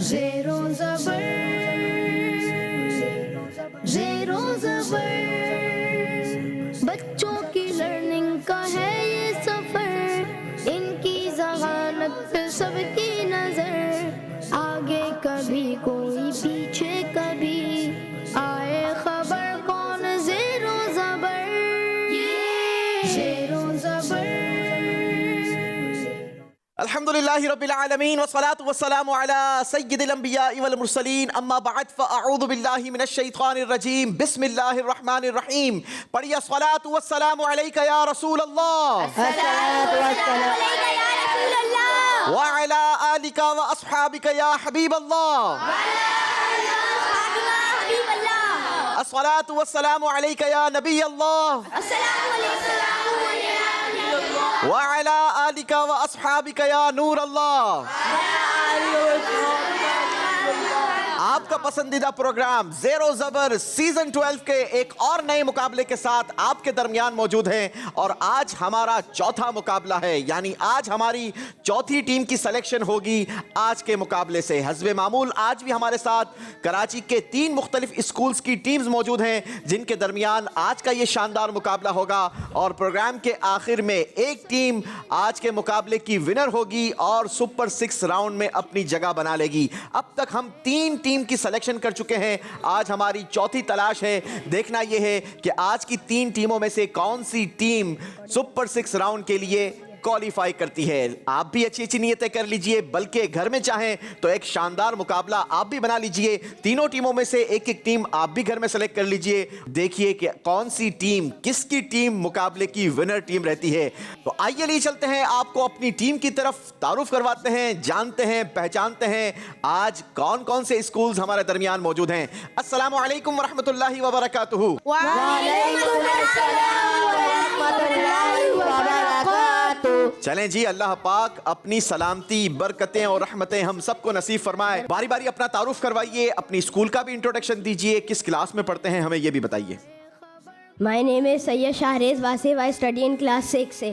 ज़ेरो ज़बर, ज़ेरो ज़बर, बच्चों की लर्निंग का है ये सफर, इनकी ज़हानत पे सबकी नजर, आगे कभी कोई पीछे कभी, आए खबर कौन ज़ेरो ज़बर, ज़ेरो ज़बर। अल्हम्दुलिल्लाहि रब्बिल आलमीन वस्सलातु वस्सलामु अला सय्यिदिल अंबियाइ वल मुरसलीन अम्मा बअद फअऊज़ु बिल्लाहि मिनश शैतानिर रजीम बिस्मिल्लाहिर रहमानिर रहीम। पढ़िए अस्सलातु वस्सलामु अलैका या रसूल अल्लाह व अला आलिका व अस्हाबिका या हबीब अल्लाह। अस्सलातु वस्सलामु अलैका या नबी अल्लाह व अला आलिका व अस्हाबिका या नूर अल्लाह। आपका पसंदीदा प्रोग्राम ज़ेरो ज़बर सीजन 12 के एक और नए मुकाबले के साथ आपके दरमियान मौजूद हैं और आज हमारा चौथा मुकाबला है, यानी आज हमारी चौथी टीम की सिलेक्शन होगी आज के मुकाबले से। हस्बे मामूल आज भी हमारे साथ कराची के 3 मुख्तलिफ स्कूल्स की टीम्स मौजूद हैं जिनके दरमियान आज का ये शानदार मुकाबला होगा और प्रोग्राम के आखिर में एक टीम आज के मुकाबले की विनर होगी और सुपर 6 राउंड में अपनी जगह बना लेगी। अब तक हम 3 टीम की सिलेक्शन कर चुके हैं, आज हमारी चौथी तलाश है। देखना यह है कि आज की 3 टीमों में से कौन सी टीम सुपर 6 राउंड के लिए क्वालिफाई करती है। आप भी अच्छी अच्छी नीयतें कर लीजिए, बल्कि घर में चाहें तो एक शानदार मुकाबला आप भी बना लीजिए। तीनों टीमों में से एक एक टीम आप भी घर में सेलेक्ट कर लीजिए। देखिए कि कौन सी टीम, किसकी टीम मुकाबले की विनर टीम रहती है। तो आइए लिए चलते हैं, आपको अपनी टीम की तरफ तारुफ करवाते हैं, जानते हैं, पहचानते हैं आज कौन कौन से स्कूल्स हमारे दरमियान मौजूद हैं। अस्सलामु अलैकुम व रहमतुल्लाहि व बरकातुहू। चलें जी, अल्लाह पाक अपनी सलामती, बरकतें और रहमतें हम सबको नसीब फरमाए। बारी बारी अपना तारुफ करवाइए, अपनी स्कूल का भी इंट्रोडक्शन दीजिए, किस क्लास में पढ़ते हैं हमें ये भी बताइए। My name is Sayyid Shahrez Wasif. I study in class 6A.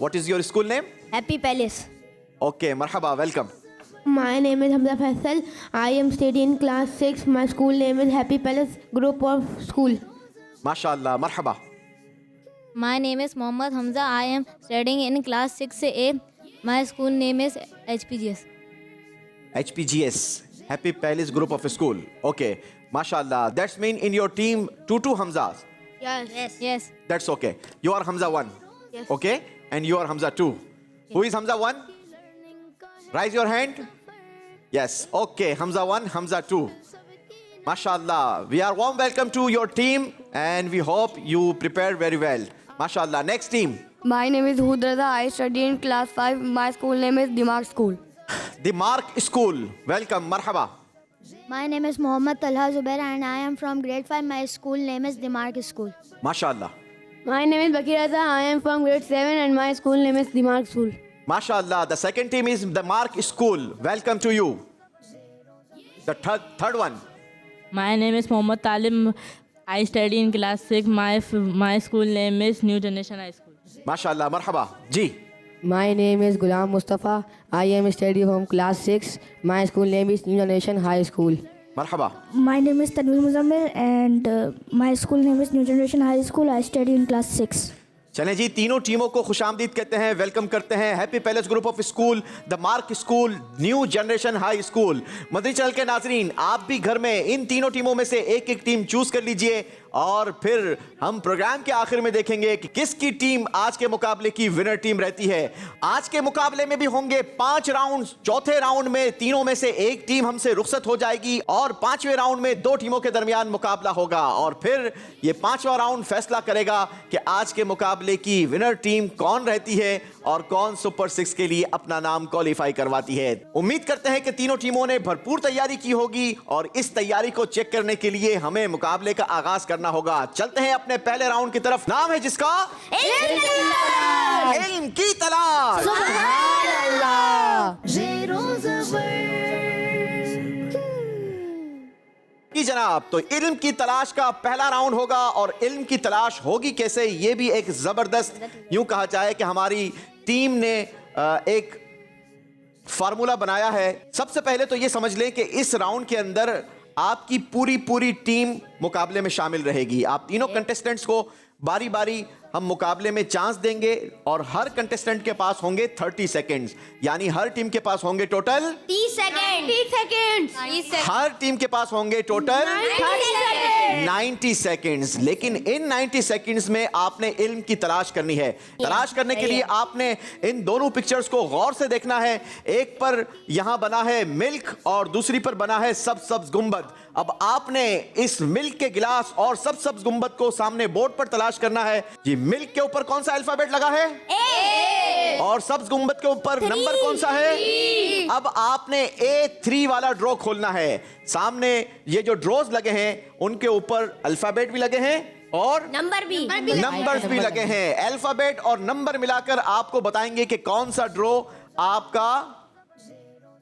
What is your school name? Happy Palace. Okay, marhaba, welcome. My name is Hamza Faisal. I am studying in class 6. My school name is Happy Palace Group of School. माशाअल्लाह, मरहबा। My name is Mohammad Hamza. I am studying in class 6A. My school name is HPGS. HPGS, Happy Palace Group of School. Okay, mashallah. That's mean in your team two Hamzas. Yes. That's okay. You are Hamza 1. Yes. Okay, and you are Hamza 2. Who is Hamza 1? Raise your hand. Yes. Okay, Hamza 1, Hamza 2. Mashallah. We are warm welcome to your team and we hope you prepare very well. Mashallah. Next team. My name is Hudraza. I study in class 5. My school name is Dimag School. The Mark School. Welcome. Marhaba. My name is Mohammad Talha Zubair and I am from grade 5. My school name is Dimark School. Mashallah. My name is Bakir Raza. I am from grade 7 and my school name is Dimag School. Mashallah. The second team is the Mark School. Welcome to you. The third one. My name is Mohammad Talim. I study in class 6. My school name is New Generation High School. Mashallah. Marhaba. Ji. My name is Ghulam Mustafa. I am studying from class 6. My school name is New Generation High School. Marhaba. My name is Tanvir Muzammil and my school name is New Generation High School. I study in class 6. चलें जी, तीनों टीमों को खुशामदीद कहते हैं, welcome करते हैं। Happy palace group of school, the mark school, new generation high school. Madani channel के नाजरीन, आप भी घर में इन तीनों टीमों में से एक एक टीम चूज कर लीजिए और फिर हम प्रोग्राम के आखिर में देखेंगे कि किसकी टीम आज के मुकाबले की विनर टीम रहती है। आज के मुकाबले में भी होंगे 5 राउंड। चौथे राउंड में तीनों में से एक टीम हमसे रुखसत हो जाएगी और 5वें राउंड में 2 टीमों के दरमियान मुकाबला होगा और फिर ये 5वां राउंड फैसला करेगा कि आज के मुकाबले की विनर टीम कौन रहती है और कौन सुपर 6 के लिए अपना नाम क्वालिफाई करवाती है। उम्मीद करते हैं कि तीनों टीमों ने भरपूर तैयारी की होगी और इस तैयारी को चेक करने के लिए हमें मुकाबले का आगाज करना होगा। चलते हैं अपने पहले राउंड की तरफ। नाम है जिसका इल्म की तलाश। ज़ेरो ज़बर, जी जनाब, तो इल्म की तलाश का पहला राउंड होगा और इल्म की तलाश होगी कैसे, ये भी एक जबरदस्त यूं कहा जाए कि हमारी टीम ने एक फार्मूला बनाया है। सबसे पहले तो ये समझ लें कि इस राउंड के अंदर आपकी पूरी टीम मुकाबले में शामिल रहेगी। आप तीनों कंटेस्टेंट्स को बारी बारी हम मुकाबले में चांस देंगे और हर कंटेस्टेंट के पास होंगे 30 सेकंड्स, यानी हर टीम के पास होंगे टोटल 30 सेकंड। हर टीम के पास होंगे टोटल 90 सेकंड्स। लेकिन इन 90 सेकंड्स में आपने इल्म की तलाश करनी है। तलाश करने के लिए आपने इन दोनों पिक्चर्स को गौर से देखना है। एक पर यहां बना है मिल्क और दूसरी पर बना है सब्ज गुंबद। अब आपने इस मिल्क के गिलास और सब्ज गुंबद को सामने बोर्ड पर तलाश करना है। जी, मिल्क के ऊपर कौन सा अल्फाबेट लगा है? A। और सब्ज गुंबद के ऊपर नंबर कौन सा है? अब आपने A3 वाला ड्रॉ खोलना है। सामने ये जो ड्रॉज लगे हैं उनके ऊपर अल्फाबेट भी लगे हैं और नंबर्स भी लगे हैं। अल्फाबेट और नंबर मिलाकर आपको बताएंगे कि कौन सा ड्रॉ आपका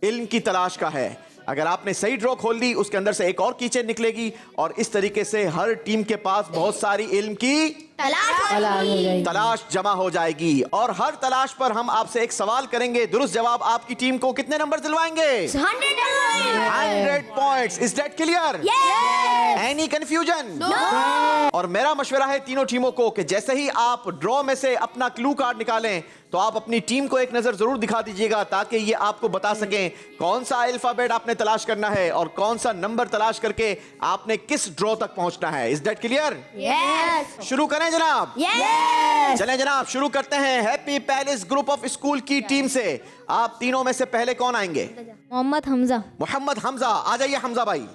इल्म की तलाश का है। अगर आपने सही ड्रॉ खोल ली, उसके अंदर से एक और कीचेन निकलेगी और इस तरीके से हर टीम के पास बहुत सारी इल्म की तलाश जमा हो जाएगी। और हर तलाश पर हम आपसे एक सवाल करेंगे। दुरुस्त जवाब आपकी टीम को कितने नंबर दिलवाएंगे? 100 points. Is that clear? Any confusion? और मेरा मशवरा है तीनों टीमों को कि जैसे ही आप ड्रॉ में से अपना क्लू कार्ड निकालें तो आप अपनी टीम को एक नजर जरूर दिखा दीजिएगा, ताकि ये आपको बता सकें कौन सा अल्फाबेट आपने तलाश करना है और कौन सा नंबर तलाश करके आपने किस ड्रॉ तक पहुंचना है। Is that clear? शुरू करें जनाब। चलें जनाब, शुरू करते हैं। Happy palace group of school की टीम से आप तीनों में से पहले कौन आएंगे? मोहम्मद हमजा। मोहम्मद हमजा, आ जाइए हमजा भाई।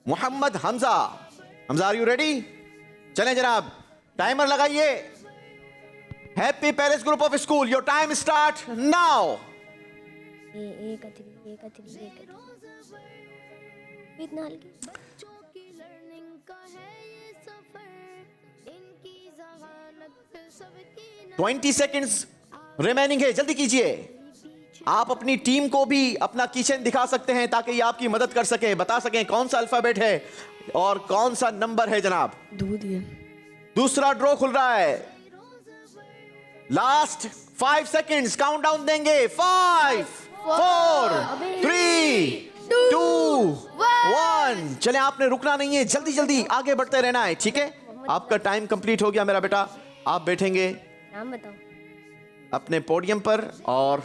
Mohammad Hamza, are you ready? चलें जनाब, टाइमर लगाइए। Happy palace group of school, your time start now. बच्चों की लर्निंग का है ये सफर, इनकी ज़हानत सबकी 20 सेकंड्स रिमेनिंग है, जल्दी कीजिए। आप अपनी टीम को भी अपना किचन दिखा सकते हैं ताकि ये आपकी मदद कर सकें, बता सकें कौन सा अल्फाबेट है और कौन सा नंबर है। जनाब, दूसरा ड्रॉ खुल रहा है। लास्ट 5 सेकंड्स काउंटडाउन देंगे। 5 4 3 2 1। चले, आपने रुकना नहीं है, जल्दी जल्दी आगे बढ़ते रहना है, ठीक है? आपका टाइम कंप्लीट हो गया मेरा बेटा। आप बैठेंगे नाम बताओ अपने पोडियम पर और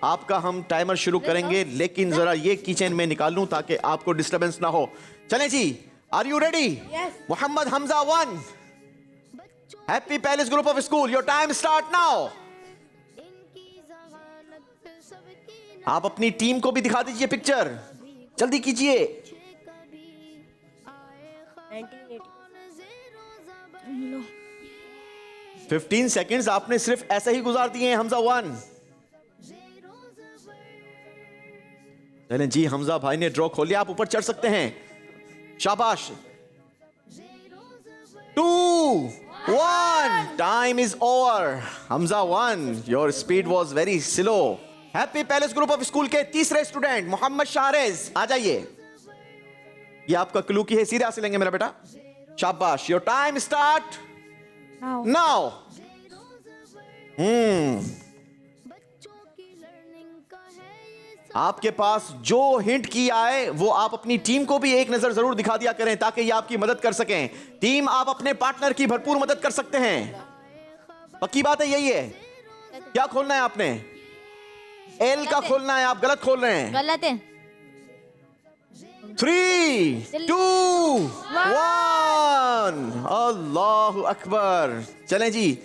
आपका हम टाइमर शुरू करेंगे, लेकिन जरा ये किचन में निकाल लूं ताकि आपको डिस्टरबेंस ना हो। चलें जी, are you ready? Mohammad Hamza 1, happy palace group of school, your time start now. आप अपनी टीम को भी दिखा दीजिए पिक्चर, जल्दी कीजिए। 15 सेकंड्स आपने सिर्फ ऐसे ही गुजार दिए हैं हमजा 1। चलें जी, हमजा भाई ने ड्रॉ खोल लिया, आप ऊपर चढ़ सकते हैं। शाबाश। 2 1, time is over. Hamza 1, your speed was very slow. Happy palace group of school के तीसरे स्टूडेंट मोहम्मद शाहरेज, आ जाइए। ये आपका क्लू की है, सीधे हासिल लेंगे मेरा बेटा। शाबाश, योर टाइम स्टार्ट नाउ। आपके पास जो हिंट किया है वो आप अपनी टीम को भी एक नजर जरूर दिखा दिया करें ताकि ये आपकी मदद कर सकें। टीम, आप अपने पार्टनर की भरपूर मदद कर सकते हैं। पक्की बात है, यही है। क्या खोलना है आपने? एल का खोलना है, आप गलत खोल रहे हैं। गलत है। 3 2 1, अल्लाहु अकबर। चलें जी,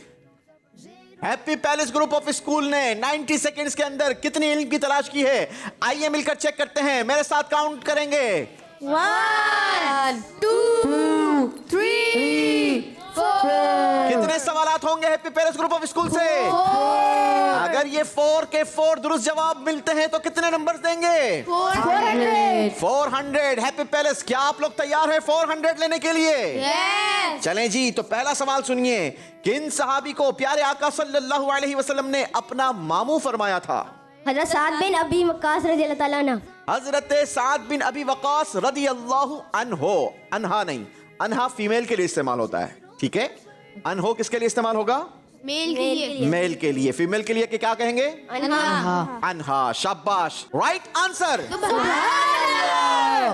happy palace group of school ने 90 सेकंड्स के अंदर कितनी इल्म की तलाश की है? आइए मिलकर चेक करते हैं, मेरे साथ काउंट करेंगे। 1 2 3 4। कितने सवालात होंगे happy palace group of school से? अगर ये 4 के 4 दुरुस्त जवाब मिलते हैं तो कितने नंबर्स देंगे? 400। हैप्पी पैलेस, क्या आप लोग तैयार हैं 400 लेने के लिए? चलें जी, तो पहला सवाल सुनिए। किन सहाबी को प्यारे आका सल्लल्लाहु अलैहि वसल्लम ने अपना मामू फरमाया था? हज़रत साद बिन अबी वक्कास रज़ी अल्लाह ताला अन्हु। हजरत साद बिन अबी वक्कास रदी अल्लाहु अन्हो। अनहा नहीं, अनहा फीमेल के लिए इस्तेमाल होता है, ठीक है? अनहो किसके लिए इस्तेमाल होगा? मेल के लिए। फीमेल के लिए कि क्या कहेंगे? अनहा। शाबाश, राइट आंसर।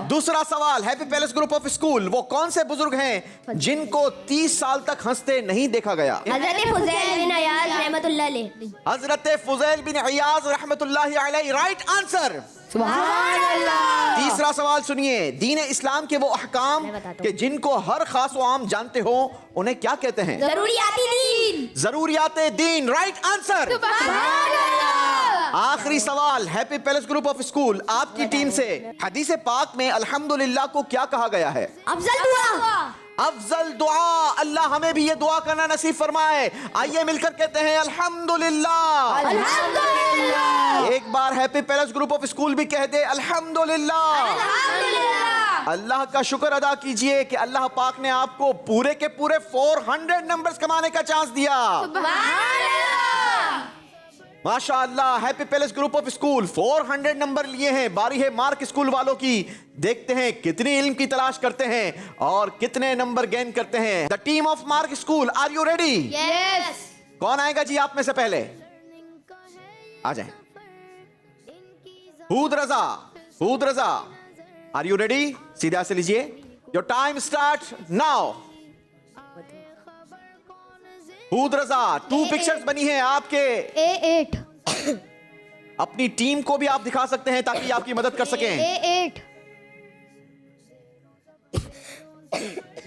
दूसरा सवाल, happy palace group of school वो कौन से बुजुर्ग हैं जिनको 30 साल तक हंसते नहीं देखा गया? हजरत फुज़ैल बिन अयाज रहमतुल्लाह अलैह। हजरत फुज़ैल बिन अयाज रहमतुल्लाह अलैह, राइट आंसर। सुभान अल्लाह। तीसरा सवाल सुनिए, दीन इस्लाम के वो अहकाम कि जिनको हर खास व आम जानते हो उन्हें क्या कहते हैं? ज़रूरियाती दीन। जरूरियाते दीन, राइट आंसर। आखिरी सवाल, happy palace group of school आपकी टीम से हदीस पाक में अल्हम्दुलिल्लाह को क्या कहा गया है? अफजल दुआ। अफजल दुआ। अल्लाह हमें भी ये दुआ करना नसीब फरमाए। आइए मिलकर कहते हैं अल्हम्दुलिल्लाह। अल्हम्दुलिल्लाह। एक बार happy palace group of school भी कह दे अल्हम्दुलिल्लाह। अल्हम्दुलिल्लाह। अल्लाह का शुक्र अदा कीजिए कि अल्लाह पाक ने आपको पूरे के पूरे 400 नंबर्स कमाने का चांस दिया। माशाअल्लाह, happy palace group of school 400 number लिए हैं। बारी है मार्क स्कूल वालों की। देखते हैं कितनी इल्म की तलाश करते हैं और कितने नंबर गेन करते हैं। The team of mark school, are you ready? Yes. कौन आएगा जी आप में से पहले? आ जाए। Hud Raza, Hud Raza, are you ready? सीधा से लीजिए, your time start now. Hud Raza, 2 pictures बनी हैं आपके। A8 अपनी टीम को भी आप दिखा सकते हैं ताकि आपकी मदद कर सकें। A8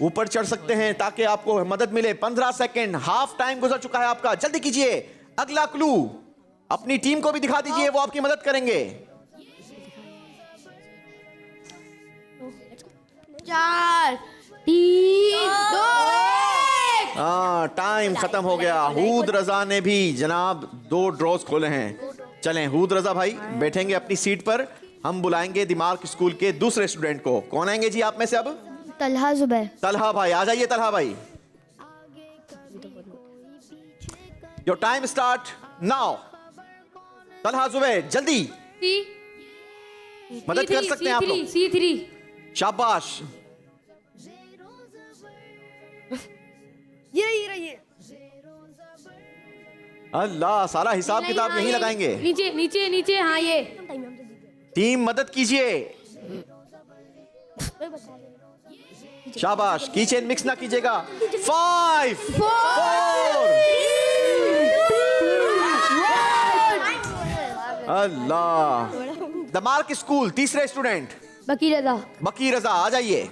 ऊपर चढ़ सकते हैं ताकि आपको मदद मिले। 15 सेकंड, हाफ टाइम गुजर चुका है आपका। जल्दी कीजिए। अगला क्लू अपनी टीम को भी दिखा दीजिए, वो आपकी मदद करेंगे। 4 3 2 हाँ, टाइम खत्म हो गया। हूद रजा ने भी जनाब 2 ड्रॉज खोले हैं। चलें हूद रजा भाई बैठेंगे अपनी सीट पर। हम बुलाएंगे दिमाग स्कूल के दूसरे स्टूडेंट को। कौन आएंगे जी आप में से अब? तलहा जुबैर। तलहा भाई आ जाइए। तलहा भाई, your time start now. Talha Zubair जल्दी मदद कर सकते हैं आप लोग। C3 शाबाश। ये अल्लाह, सारा हिसाब किताब यहीं लगाएंगे। नीचे नीचे नीचे। हाँ ये टीम मदद कीजिए। शाबाश, कीचेन मिक्स ना कीजिएगा। 5 4 अल्लाह। द मार्क स्कूल तीसरे स्टूडेंट बकी रजा। बकी रजा आ जाइए।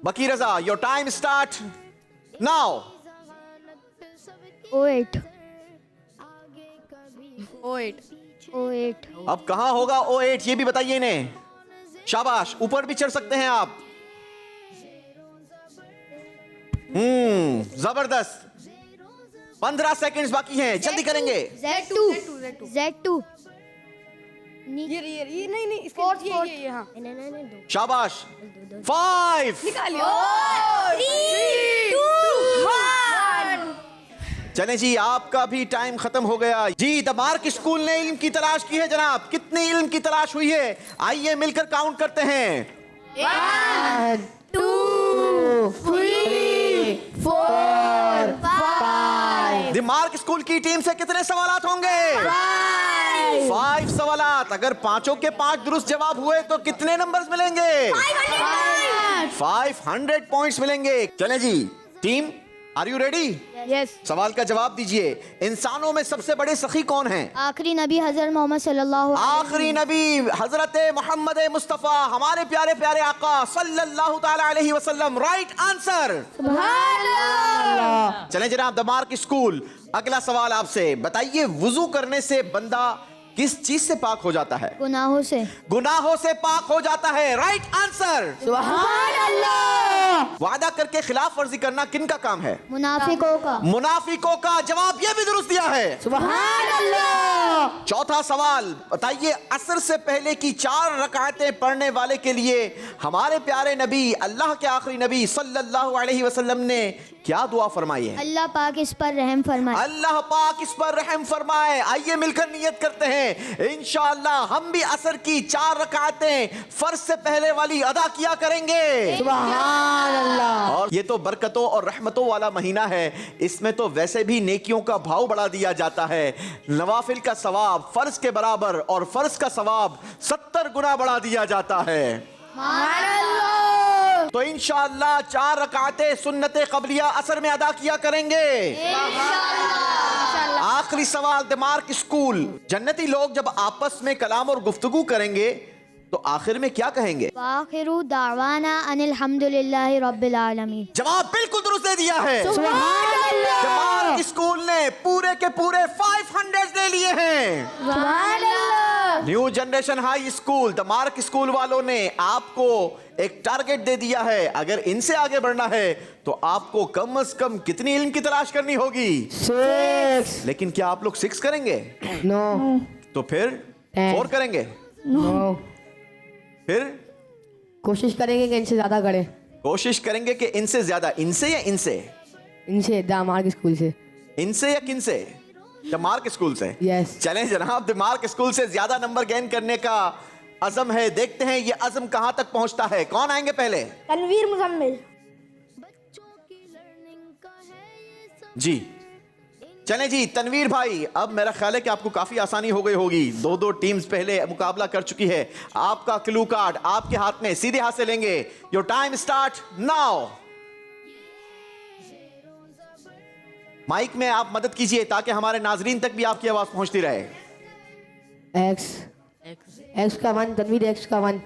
Baqi Raza, your time start now. O8 अब कहां होगा O8 ये भी बताइए इन्हें। शाबाश, ऊपर भी चढ़ सकते हैं आप। जबरदस्त। 15 सेकंड्स बाकी हैं, जल्दी करेंगे। Z2 ये नहीं इसका ये हाँ। शाबाश। 5 चलें जी, आपका भी टाइम खत्म हो गया जी। द मार्क स्कूल ने इल्म की तलाश की है जनाब। कितनी इल्म की तलाश हुई है? आइए मिलकर काउंट करते हैं। 1 2 3 4 5 द मार्क स्कूल की टीम से कितने सवालात होंगे? 5 सवालात। अगर पांचों के 5 दुरुस्त जवाब हुए तो कितने नंबर्स मिलेंगे? 500 पॉइंट्स मिलेंगे। चलें जी, team are you ready? Yes. सवाल का जवाब दीजिए। इंसानों में सबसे बड़े सखी कौन हैं? आखिरी नबी हजरत मोहम्मद सल्लल्लाहु आखिरी नबी हजरत मोहम्मद मुस्तफा, हमारे प्यारे प्यारे आका सल्लल्लाहु ताला अलैहि वसल्लम, राइट आंसर। चलें जनाब, द मार्क स्कूल अगला सवाल आपसे। बताइए, वुजू करने से बंदा किस चीज से पाक हो जाता है? गुनाहों से। गुनाहों से पाक हो जाता है, राइट आंसर। सुभान अल्लाह। वादा करके खिलाफ वर्जी करना किन का काम है? मुनाफिकों का। मुनाफिकों का। जवाब ये भी दुरुस्त दिया है। सुभान अल्लाह। चौथा सवाल, बताइए असर से पहले की 4 रकातें पढ़ने वाले के लिए हमारे प्यारे नबी, अल्लाह के आखिरी नबी सल्लल्लाहु अलैहि वसल्लम ने क्या दुआ फरमाई है? अल्लाह पाक इस पर रहम फरमाए। अल्लाह पाक इस पर रहम फरमाए। आइए मिलकर नियत करते हैं, इंशाअल्लाह हम भी असर की 4 रकातें फर्ज से पहले वाली अदा किया करेंगे। सुभान अल्लाह। और ये तो बरकतों और रहमतों वाला महीना है, इसमें तो वैसे भी नेकियों का भाव बढ़ा दिया जाता है। नवाफिल का सवाब फर्ज के बराबर और फर्ज का सवाब 70 गुना बढ़ा दिया जाता है। तो इंशाअल्लाह 4 रकाते सुन्नते क़ब्लिया असर में अदा किया करेंगे। आखिरी सवाल, दिमाग स्कूल, जन्नती लोग जब आपस में कलाम और गुफ्तगू करेंगे तो आखिर में क्या कहेंगे? आखिरु दावाना अनिल हम्दुलिल्लाहि रब्बिल आलमीन। जवाब बिल्कुल दुरुस्त दे दिया है। दिमाग स्कूल ने पूरे के पूरे 500 ले लिए हैं। New generation high school, the mark school वालों ने आपको एक टारगेट दे दिया है। अगर इनसे आगे बढ़ना है तो आपको कम से कम कितनी इल्म की तलाश करनी होगी? 6। लेकिन क्या आप लोग 6 करेंगे? नो। तो फिर 4 करेंगे? नो। फिर कोशिश करेंगे कि इनसे ज्यादा करें। कोशिश करेंगे कि इनसे ज्यादा। इनसे या इनसे? इनसे, दामार स्कूल से। इनसे या किनसे? दिमाग स्कूल से। यस। चलें जनाब, दिमाग स्कूल से ज्यादा नंबर गेन करने का अज़म है। देखते हैं ये अज़म कहां तक पहुंचता है। कौन आएंगे पहले? तनवीर मुजम्मिल। जी चलें जी, तनवीर भाई, अब मेरा ख्याल है कि आपको काफी आसानी हो गई होगी। 2 टीम्स पहले मुकाबला कर चुकी है। आपका क्लू कार्ड आपके हाथ में, सीधे हाथ से लेंगे। Your time start now. Mic में आप मदद कीजिए ताकि हमारे नाजरीन तक भी आपकी आवाज पहुंचती रहे। एक्स का 1, तनवीर एक्स का 1।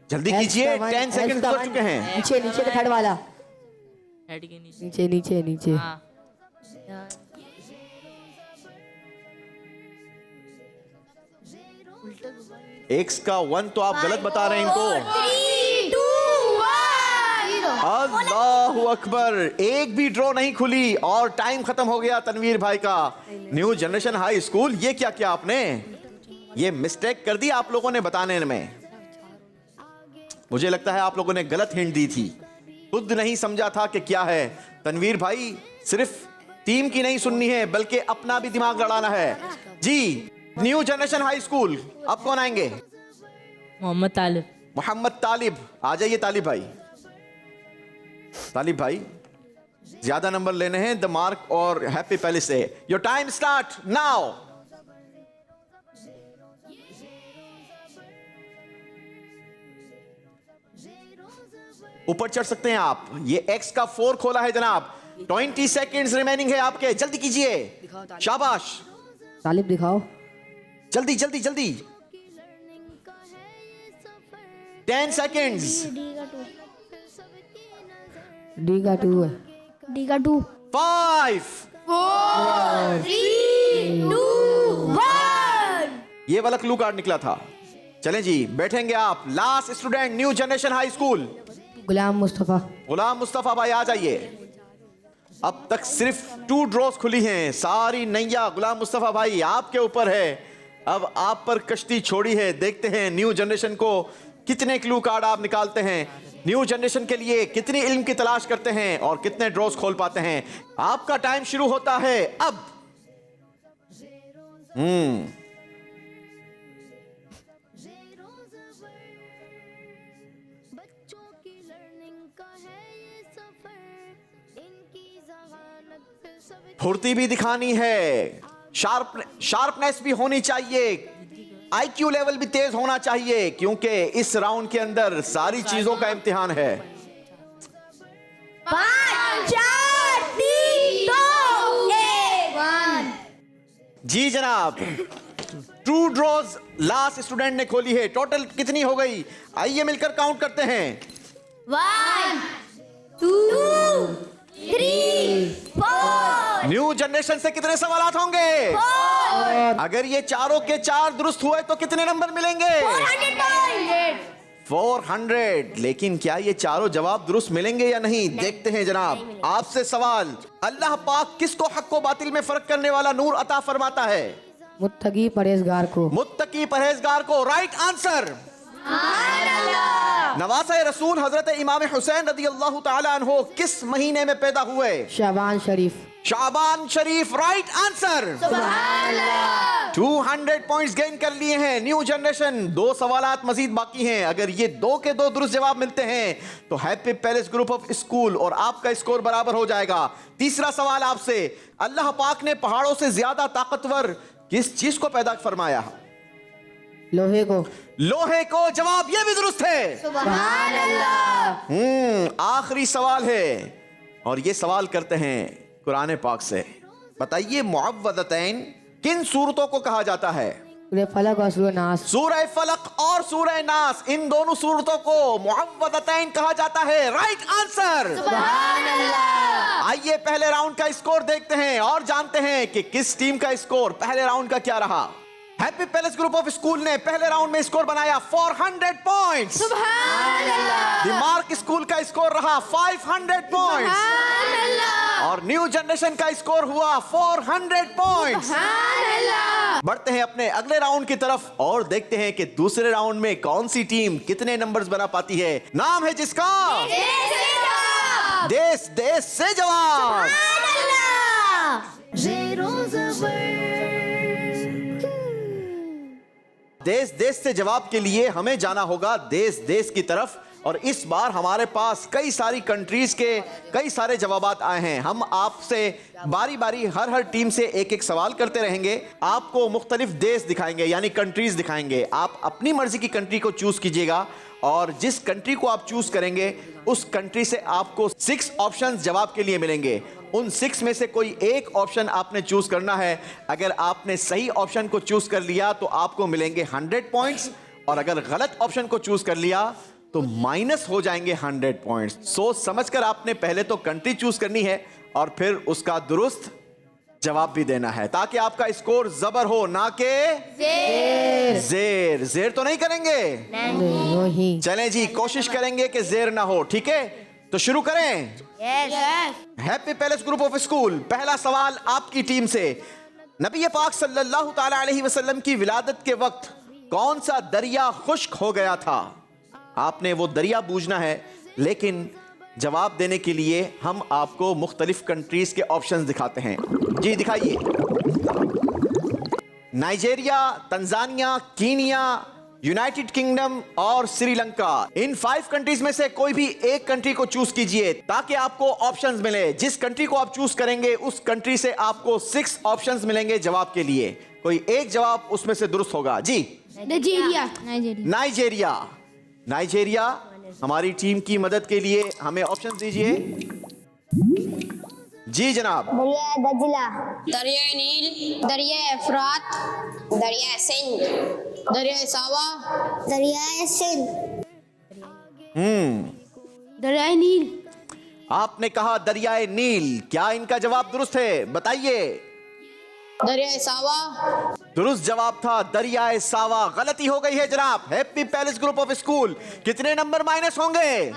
जल्दी कीजिए, 10 सेकंड गुजर चुके हैं। नीचे नीचे थर्ड वाला, हेड के नीचे। नीचे नीचे नीचे। हाँ। एक्स का 1 तो आप गलत बता रहे हैं इनको। 3, 2, 1। अल्लाहु अकबर, एक भी ड्रॉ नहीं खुली और टाइम खत्म हो गया तनवीर भाई का। न्यू जनरेशन हाई स्कूल, ये क्या किया आपने? ये मिस्टेक कर दी आप लोगों ने बताने में। मुझे लगता है आप लोगों ने गलत हिंट दी थी, खुद नहीं समझा था कि क्या है। तनवीर भाई, सिर्फ टीम की नहीं सुननी है बल्कि अपना भी दिमाग लड़ाना है। जी, न्यू जनरेशन हाई स्कूल, अब कौन आएंगे? मोहम्मद तालिब। मोहम्मद तालिब, आ जाइए तालिब भाई। तालिब भाई, ज्यादा नंबर लेने हैं द मार्क और हैप्पी पैलेस से। Your time start now. ऊपर चढ़ सकते हैं आप। ये एक्स का 4 खोला है जनाब। 20 सेकेंड्स रिमेनिंग है आपके, जल्दी कीजिए। शाबाश तालिब दिखाओ। जल्दी जल्दी जल्दी। 10 सेकेंड्स। डी का 2 है। डी का 2। 5, 4, 3, 2, 1। ये वाला क्लू कार्ड निकला था। चलें जी, बैठेंगे आप। Last student, new generation high school, Ghulam Mustafa. Ghulam Mustafa भाई, आ जाइए। अब तक सिर्फ 2 ड्रॉस खुली हैं। सारी नैया गुलाम मुस्तफा भाई आपके ऊपर है। अब आप पर कश्ती छोड़ी है। देखते हैं न्यू जनरेशन को कितने क्लू कार्ड आप निकालते हैं, न्यू जनरेशन के लिए कितनी इल्म की तलाश करते हैं और कितने ड्रॉस खोल पाते हैं। आपका टाइम शुरू होता है अब। फुर्ती भी दिखानी है, शार्पनेस भी होनी चाहिए, आईक्यू लेवल भी तेज होना चाहिए, क्योंकि इस राउंड के अंदर सारी चीजों का इम्तिहान है। 5, 4, 3, 2, 1। जी जनाब, 2 ड्रॉज लास्ट स्टूडेंट ने खोली है। टोटल कितनी हो गई? आइए मिलकर काउंट करते हैं। 1, 2, 3, 4। न्यू जनरेशन से कितने सवालात होंगे? 4। अगर ये चारों के 4 दुरुस्त हुए तो कितने नंबर मिलेंगे? 400। लेकिन क्या ये चारों जवाब दुरुस्त मिलेंगे या नहीं? देखते हैं जनाब। आपसे सवाल, अल्लाह पाक किसको हक व बातिल में फर्क करने वाला नूर अता फरमाता है? मुत्तकी परहेजगार को। मुत्तकी परहेजगार को। Right answer. नवासे रसूल हजरत इमाम हुसैन रदी अल्लाह ताला अन्हो किस महीने में पैदा हुए? शाबान शरीफ। शाबान शरीफ राइट आंसर। 200 पॉइंट्स गेन कर लिए हैं न्यू जनरेशन। 2 सवालात मजीद बाकी हैं। अगर ये 2 के 2 दुरुस्त जवाब मिलते हैं तो happy palace group of school और आपका स्कोर बराबर हो जाएगा। तीसरा सवाल आपसे, अल्लाह पाक ने पहाड़ों से ज्यादा ताकतवर किस चीज को पैदा फरमाया? लोहे को। लोहे को। जवाब ये भी दुरुस्त है। सुभान अल्लाह। आखिरी सवाल है और ये सवाल करते हैं कुरान पाक से। बताइए मुअव्वदतैन किन सूरतों को कहा जाता है? सूरह फलक और सूरह नास। सूरह फलक और सूरह नास, इन दोनों सूरतों को मुअव्वदतैन कहा जाता है। Right answer. सुभान अल्लाह। आइए पहले राउंड का स्कोर देखते हैं और जानते हैं कि किस टीम का स्कोर पहले राउंड का क्या रहा। Happy palace group of school ने पहले राउंड में स्कोर बनाया 400 पॉइंट्स। सुभान अल्लाह। दिमार्क स्कूल का स्कोर रहा 500 पॉइंट्स। सुभान अल्लाह। और न्यू जनरेशन का स्कोर हुआ 400 पॉइंट्स। सुभान अल्लाह। बढ़ते हैं अपने अगले राउंड की तरफ और देखते हैं कि दूसरे राउंड में कौन सी टीम कितने नंबर्स बना पाती है। नाम है जिसका देश देश से जवाब। देश देश से जवाब के लिए हमें जाना होगा देश देश की तरफ और इस बार हमारे पास कई सारी कंट्रीज के कई सारे जवाबात आए हैं। हम आपसे बारी बारी हर टीम से एक एक सवाल करते रहेंगे। आपको मुख्तलिफ देश दिखाएंगे यानी कंट्रीज दिखाएंगे। आप अपनी मर्जी की कंट्री को चूज कीजिएगा और जिस कंट्री को आप चूज करेंगे उस कंट्री से आपको 6 ऑप्शंस जवाब के लिए मिलेंगे। उन 6 में से कोई एक ऑप्शन आपने चूज करना है। अगर आपने सही ऑप्शन को चूज कर लिया तो आपको मिलेंगे 100 पॉइंट्स और अगर गलत ऑप्शन को चूज कर लिया तो माइनस हो जाएंगे 100 पॉइंट्स। सोच समझकर आपने पहले तो कंट्री चूज करनी है और फिर उसका दुरुस्त जवाब भी देना है ताकि आपका स्कोर जबर हो ना के जेर। जेर तो नहीं करेंगे? नहीं। चलें जी, कोशिश करेंगे कि जेर ना हो। ठीक है तो शुरू करें। Happy palace group of school, पहला सवाल आपकी टीम से। नबी पाक सल्लल्लाहु ताला अलैहि वसल्लम की विलादत के वक्त कौन सा दरिया खुश्क हो गया था? आपने वो दरिया बूझना है, लेकिन जवाब देने के लिए हम आपको मुख्तलिफ कंट्रीज के ऑप्शंस दिखाते हैं। जी दिखाइए। Nigeria, Tanzania, Kenya, United kingdom और श्रीलंका। इन 5 कंट्रीज में से कोई भी एक कंट्री को चूज कीजिए ताकि आपको ऑप्शंस मिले। जिस कंट्री को आप चूज करेंगे उस कंट्री से आपको 6 ऑप्शंस मिलेंगे जवाब के लिए। कोई एक जवाब उसमें से दुरुस्त होगा। जी नाइजीरिया। नाइजेरिया। नाइजेरिया। हमारी टीम की मदद के लिए हमें ऑप्शन दीजिए। जी जनाब। दरिया दजिला, दरिया नील, दरिया एफरात, दरिया सिंध, दरिया सावा, दरिया सिंध। दरिया नील। आपने कहा दरियाए नील। क्या इनका जवाब दुरुस्त है? बताइए। दरिया सावा। दुरुस्त जवाब था दरियाए सावा। गलती हो गई है जनाब। Happy palace group of school कितने नंबर माइनस होंगे?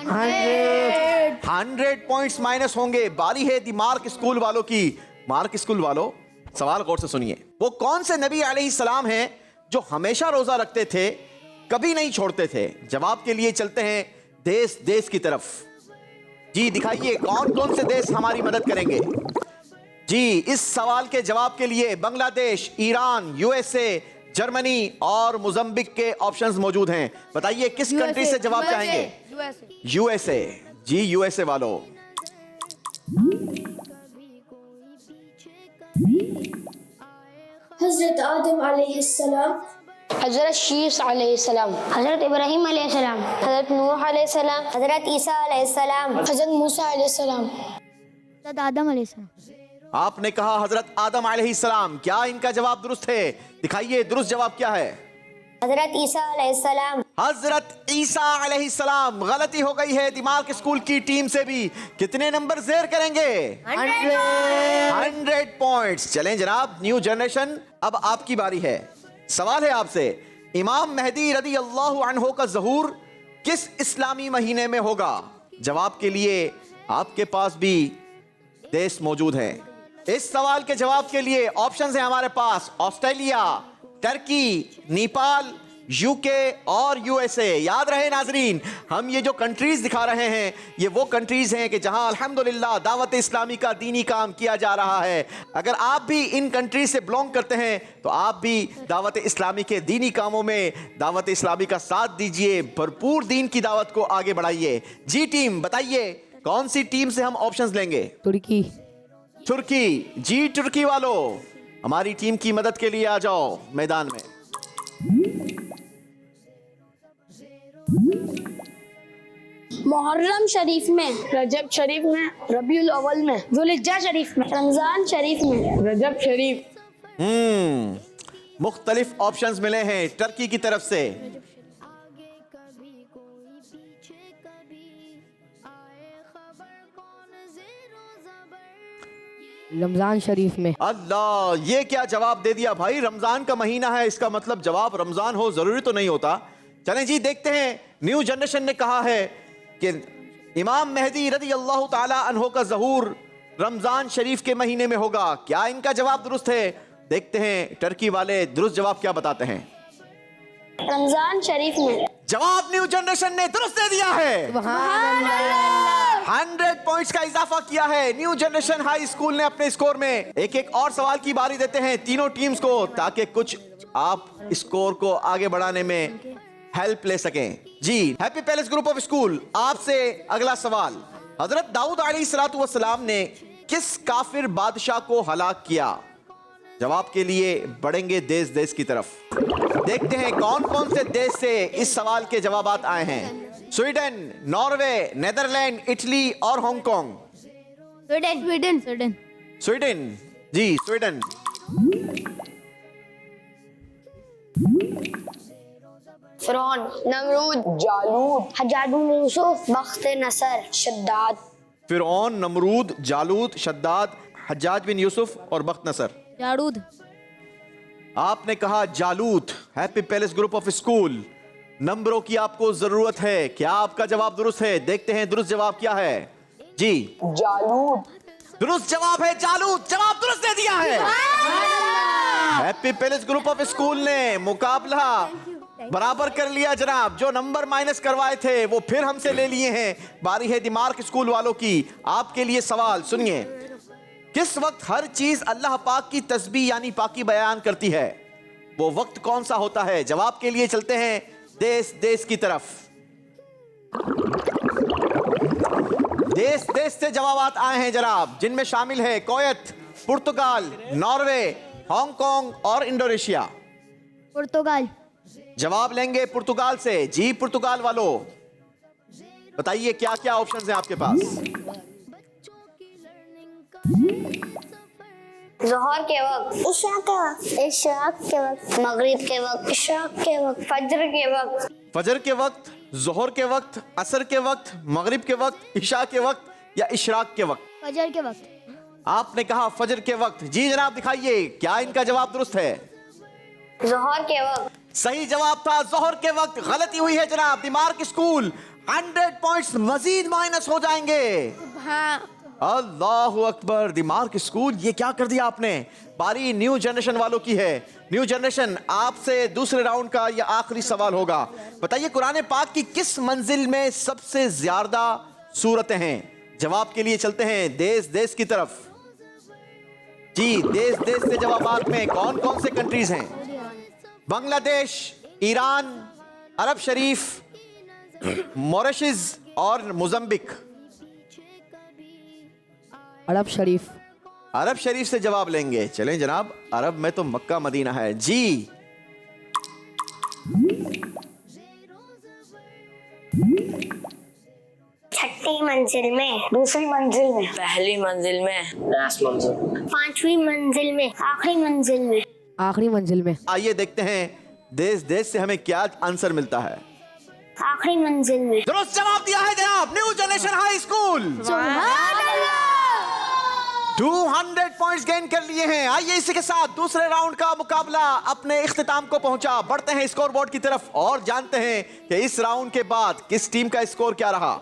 100 पॉइंट्स माइनस होंगे। बारी है दी मार्क स्कूल वालों की। मार्क स्कूल वालों सवाल गौर से सुनिए। वो कौन से नबी अलैहिस्सलाम हैं जो हमेशा रोजा रखते थे, कभी नहीं छोड़ते थे? जवाब के लिए चलते हैं देश देश की तरफ। जी दिखाइए कौन कौन से देश हमारी मदद करेंगे। जी इस सवाल के जवाब के लिए बांग्लादेश, ईरान, यूएसए, जर्मनी और मोज़म्बिक के ऑप्शंस मौजूद हैं। बताइए किस कंट्री से जवाब चाहेंगे? यूएसए। जी यूएसए वालों। हज़रत आदम अलैहिस्सलाम, हजरत शीस अलैहिस्सलाम, हजरत इब्राहिम अलैहिस्सलाम, हजरत नूह अलैहिस्सलाम, हजरत ईसा अलैहिस्सलाम, हजरत मूसा अलैहिस्सलाम, हज़रत आदम अलैहिस्सलाम। आपने कहा हजरत आदम अलैहिस्सलाम। क्या इनका जवाब दुरुस्त है? दिखाइए दुरुस्त जवाब क्या है। हजरत ईसा अलैहिस्सलाम। हजरत ईसा अलैहिस्सलाम। गलती हो गई है दिमाग स्कूल की टीम से भी। कितने नंबर ज़ेर करेंगे? 100 पॉइंट्स। चलें जनाब, न्यू जनरेशन अब आपकी बारी है। सवाल है आपसे, इमाम मेहदी रदी अल्लाहु अन्हु का ज़हूर किस इस्लामी महीने में होगा? जवाब के लिए आपके पास भी देश मौजूद है। इस सवाल के जवाब के लिए ऑप्शंस हैं हमारे पास। ऑस्ट्रेलिया, टर्की, नेपाल, यूके और यूएसए। याद रहे नाजरीन, हम ये जो कंट्रीज दिखा रहे हैं ये वो कंट्रीज हैं कि जहां अल्हम्दुलिल्लाह दावत इस्लामी का दीनी काम किया जा रहा है। अगर आप भी इन कंट्रीज से बिलोंग करते हैं तो आप भी दावत इस्लामी के दीनी कामों में दावत इस्लामी का साथ दीजिए, भरपूर दीन की दावत को आगे बढ़ाइए। जी टीम बताइए कौन सी टीम से हम ऑप्शंस लेंगे? तुर्की। तुर्की। जी तुर्की वालों, हमारी टीम की मदद के लिए आ जाओ मैदान में। मुहर्रम शरीफ में, रजब शरीफ में, रबीउल अव्वल में, जुल्हिज्जा शरीफ में, रमजान शरीफ में, रजब शरीफ। मुख्तलिफ ऑप्शंस मिले हैं टर्की की तरफ से। आगे कभी कोई पीछे कभी आए खबर कौन ज़ेरो ज़बर। रमज़ान शरीफ में। अल्लाह, ये क्या जवाब दे दिया भाई। रमजान का महीना है, इसका मतलब जवाब रमजान हो जरूरी तो नहीं होता। चलें जी देखते हैं, न्यू जनरेशन ने कहा है कि इमाम मेहदी रज़ी अल्लाह ताला अन्हो का ज़हूर रमजान शरीफ के महीने में होगा। क्या इनका जवाब दुरुस्त है? देखते हैं टर्की वाले दुरुस्त जवाब क्या बताते हैं। रमजान शरीफ में। जवाब न्यू जनरेशन ने दुरुस्त दे दिया है। 100 पॉइंट्स का इजाफा किया है न्यू जनरेशन हाई स्कूल ने अपने स्कोर में। एक एक और सवाल की बारी देते हैं तीनों टीम्स को ताकि कुछ आप स्कोर को आगे बढ़ाने में हेल्प ले सकें। जी happy palace group of school, आपसे अगला सवाल। हजरत दाऊद अलैहिस्सलातु वस्सलाम ने किस काफिर बादशाह को हलाक किया? जवाब के लिए बढ़ेंगे देश देश की तरफ। देखते हैं कौन कौन से देश से इस सवाल के जवाबात आए हैं। स्वीडन, नॉर्वे, नेदरलैंड, इटली और Hong Kong. Sweden Sweden Sweden Sweden. जी स्वीडन। फिरौन, नमरूद, जालूत, हज्जाज बिन यूसुफ, बख्त नसर, शद्दाद। फिरौन, नमरूद, जालूत, शद्दाद, हज्जाज बिन यूसुफ और बख्त नसर। जारूद। आपने कहा जालूत। Happy palace group of school, नंबरों की आपको जरूरत है। क्या आपका जवाब दुरुस्त है? देखते हैं दुरुस्त जवाब क्या है। जी जालूत। दुरुस्त जवाब है जालूत। जवाब दुरुस्त दे दिया है। Happy palace group of school ने मुकाबला बराबर कर लिया जनाब। जो नंबर माइनस करवाए थे वो फिर हमसे ले लिए हैं। बारी है दिमार्क स्कूल वालों की। आपके लिए सवाल सुनिए। किस वक्त हर चीज अल्लाह पाक की तस्बीह यानी पाकी बयान करती है? वो वक्त कौन सा होता है? जवाब के लिए चलते हैं देश देश की तरफ। देश देश से जवाबात आए हैं जनाब, जिनमें शामिल है कुवैत, पुर्तगाल, नॉर्वे, हांगकांग और इंडोनेशिया। पुर्तगाल। जवाब लेंगे पुर्तगाल से। जी पुर्तगाल वालों, बताइए क्या क्या ऑप्शंस हैं आपके पास। ज़ोहर के वक्त, इशाक के वक्त, इशाक के वक्त, मगरिब के वक्त, इशाक के वक्त, फजर के वक्त। फजर के वक्त, जोहर के वक्त, असर के वक्त, मगरिब के वक्त, इशा के वक्त या इशराक के वक्त? फजर के वक्त। आपने कहा फजर के वक्त। जी जनाब दिखाइए क्या इनका जवाब दुरुस्त है? ज़ोहर के वक्त। सही जवाब था जोहर के वक्त। गलती हुई है जनाब। दिमार्क स्कूल 100 पॉइंट्स मजीद माइनस हो जाएंगे। अल्लाहु अकबर। दिमार्क स्कूल, ये क्या कर दिया आपने। बारी न्यू जनरेशन वालों की है। न्यू जनरेशन, आपसे दूसरे राउंड का यह आखिरी सवाल होगा। बताइए कुरान पाक की किस मंजिल में सबसे ज्यादा सूरतें हैं? जवाब के लिए चलते हैं देश देश की तरफ। जी देश देश से जवाबात में कौन कौन से कंट्रीज हैं? बांग्लादेश, ईरान, अरब शरीफ, मॉरिशस और मोजम्बिक। अरब शरीफ। अरब शरीफ से जवाब लेंगे। चलें जनाब, अरब में तो मक्का मदीना है। जी छठी मंजिल में, दूसरी मंजिल में, पहली मंजिल में, लास्ट मंजिल, पांचवी मंजिल में, आखिरी मंजिल में। आखिरी मंजिल में। आइए देखते हैं देश देश से हमें क्या आंसर मिलता है। आखिरी मंजिल में। दुरुस्त जवाब दिया है जनाब new generation high school. 200 points gain कर लिए हैं। आइए इसी के साथ दूसरे राउंड का मुकाबला अपने इख्तिताम को पहुंचा। बढ़ते हैं स्कोर बोर्ड की तरफ और जानते हैं कि इस राउंड के बाद किस टीम का स्कोर क्या रहा।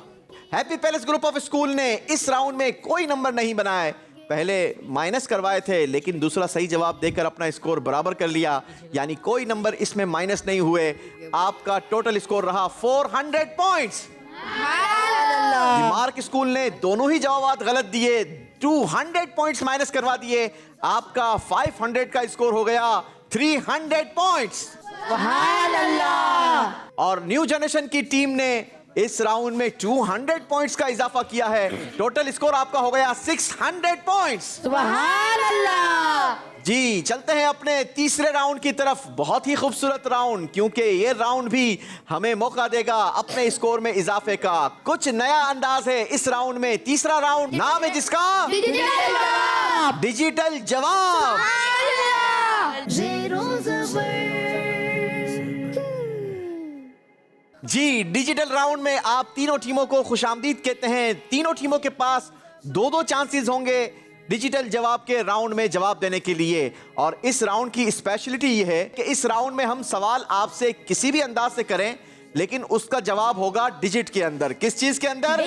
Happy palace group of school ने इस राउंड में कोई नंबर नहीं बनाए पहले माइनस करवाए थे, लेकिन दूसरा सही जवाब देकर अपना स्कोर बराबर कर लिया, यानी कोई नंबर इसमें माइनस नहीं हुए। आपका टोटल स्कोर रहा 400 पॉइंट्स। मार्क स्कूल ने दोनों ही जवाब गलत दिए, 200 पॉइंट्स माइनस करवा दिए। आपका 500 का स्कोर हो गया 300 पॉइंट्स। और न्यू जनरेशन की टीम ने इस राउंड में 200 पॉइंट्स का इजाफा किया है। टोटल स्कोर आपका हो गया 600 पॉइंट्स। सुभान अल्लाह। जी, चलते हैं अपने तीसरे राउंड की तरफ। बहुत ही खूबसूरत राउंड, क्योंकि ये राउंड भी हमें मौका देगा अपने स्कोर में इजाफे का। कुछ नया अंदाज है इस राउंड में। तीसरा राउंड नाम है जिसका डिजिटल जवाब। जी, डिजिटल राउंड में आप तीनों टीमों को खुशामदीद कहते हैं। तीनों टीमों के पास 2-2 चांसेस होंगे डिजिटल जवाब के राउंड में जवाब देने के लिए। और इस राउंड की स्पेशलिटी ये है कि इस राउंड में हम सवाल आपसे किसी भी अंदाज से करें, लेकिन उसका जवाब होगा डिजिट के अंदर। किस चीज के अंदर?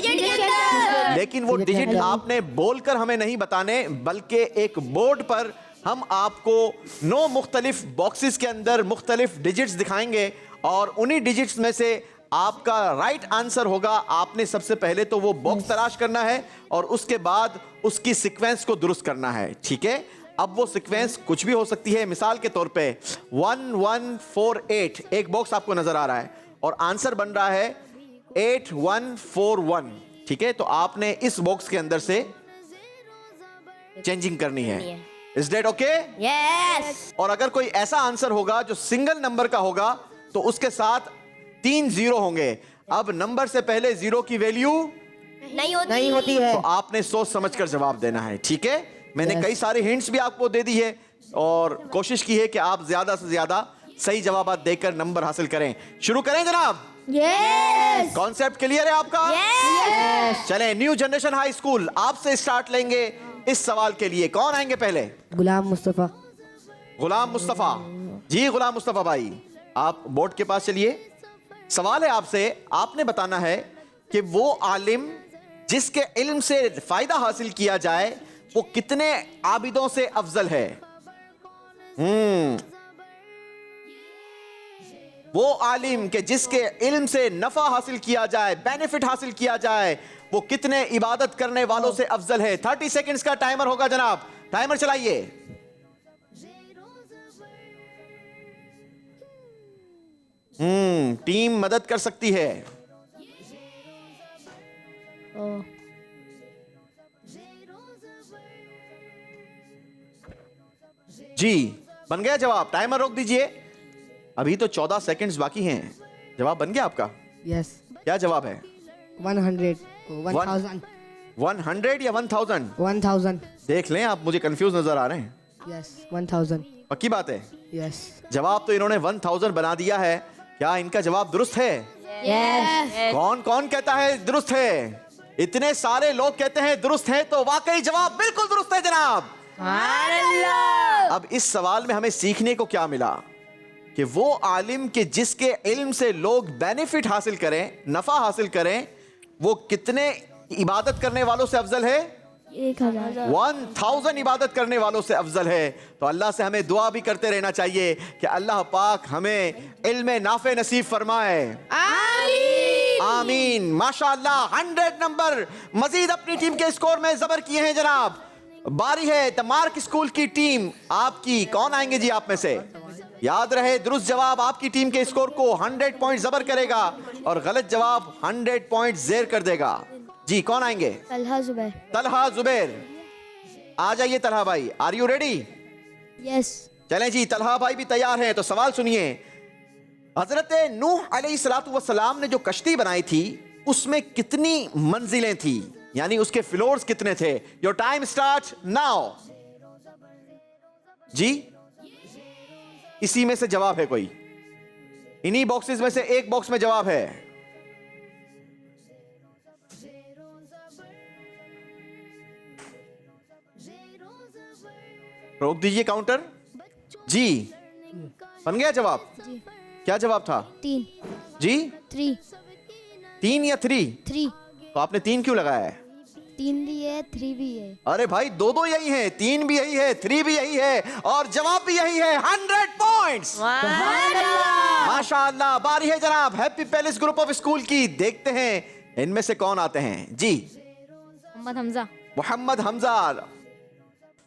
लेकिन वो डिजिट आपने बोलकर हमें नहीं बताने, बल्कि एक बोर्ड पर हम आपको 9 मुख्तलिफ बॉक्सेस के अंदर मुख्तलिफ डिजिट्स दिखाएंगे, और उन्हीं डिजिट्स में से आपका राइट आंसर होगा। आपने सबसे पहले तो वो बॉक्स तलाश करना है और उसके बाद उसकी सीक्वेंस को दुरुस्त करना है। ठीक है, अब वो सीक्वेंस कुछ भी हो सकती है। मिसाल के तौर पे 1148 एक बॉक्स आपको नजर आ रहा है और आंसर बन रहा है 8141। ठीक है, तो आपने इस बॉक्स के अंदर से चेंजिंग करनी है। Is that okay? यस। और अगर कोई ऐसा आंसर होगा जो सिंगल नंबर का होगा, तो उसके साथ 3 0 होंगे। अब नंबर से पहले 0 की वैल्यू नहीं होती है, तो आपने सोच समझकर जवाब देना है। ठीक है, मैंने कई सारे हिंट्स भी आपको दे दी है और कोशिश की है कि आप ज्यादा से ज्यादा सही जवाब देकर नंबर हासिल करें। शुरू करें जनाब? यस। कॉन्सेप्ट क्लियर है आपका? यस। चलें, न्यू जनरेशन हाई स्कूल आपसे स्टार्ट लेंगे इस सवाल के लिए। कौन आएंगे पहले? गुलाम मुस्तफ़ा। गुलाम मुस्तफा जी। गुलाम मुस्तफा भाई, आप बोर्ड के पास चलिए। सवाल है आपसे, आपने बताना है कि वो आलिम जिसके इल्म से फायदा हासिल किया जाए वो कितने आबिदों से अफजल है। वो आलिम के जिसके इल्म से नफा हासिल किया जाए, बेनिफिट हासिल किया जाए, वो कितने इबादत करने वालों से अफजल है। 30 सेकंड्स का टाइमर होगा जनाब, टाइमर चलाइए। टीम मदद कर सकती है। जी, बन गया जवाब? टाइमर रोक दीजिए। अभी तो 14 सेकंड्स बाकी हैं। जवाब बन गया आपका? यस। क्या जवाब है? 100 1000 100 या 1000? 1000। देख लें, आप मुझे कंफ्यूज नजर आ रहे हैं। यस 1000। पक्की बात है? यस। जवाब तो इन्होंने 1000 बना दिया है। क्या इनका जवाब दुरुस्त है? यस। कौन कौन कहता है दुरुस्त है? इतने सारे लोग कहते हैं दुरुस्त है, तो वाकई जवाब बिल्कुल दुरुस्त है जनाब। अब इस सवाल में हमें सीखने को क्या मिला कि वो आलिम के जिसके इल्म से लोग बेनिफिट हासिल करें, नफा हासिल करें, वो कितने इबादत करने वालों से अफजल है? 1000 इबादत करने वालों से अफजल है। तो अल्लाह से हमें दुआ भी करते रहना चाहिए कि अल्लाह पाक हमें इल्म नाफे नसीब फरमाए। आमीन। माशाअल्लाह, 100 नंबर मजीद अपनी टीम के स्कोर में जबर किए हैं जनाब। बारी है द मार्क स्कूल की टीम आपकी। कौन आएंगे जी आप में से? याद रहे, दुरुस्त जवाब आपकी टीम के स्कोर को 100 पॉइंट जबर करेगा और गलत जवाब 100 पॉइंट जेर कर देगा। जी, कौन आएंगे? तलहा जुबैर। तलहा जुबैर, आ जाइए तलहा भाई। Are you ready? यस। चलें जी, तलहा भाई भी तैयार हैं। तो सवाल सुनिए। हजरत नूह अलैहिस्सलाम ने जो कश्ती बनाई थी उसमें कितनी मंजिलें थी, यानी उसके फ्लोर्स कितने थे? Your time start now. जी, इसी में से जवाब है कोई? इन्हीं बॉक्सेस में से एक बॉक्स में जवाब है। रोक दीजिए काउंटर। जी, बन गया जवाब? जी। क्या जवाब था? 3। जी, 3। 3 या 3? 3। तो आपने 3 क्यों लगाया है? 3 भी है 3 भी है। अरे भाई दो दो यही है, 3 भी यही है, 3 भी यही है और जवाब भी यही है। 100 पॉइंट्स। माशाअल्लाह। बारी है जनाब happy palace group of school की। देखते हैं इनमें से कौन आते हैं जी। Mohammad Hamza. Mohammad Hamza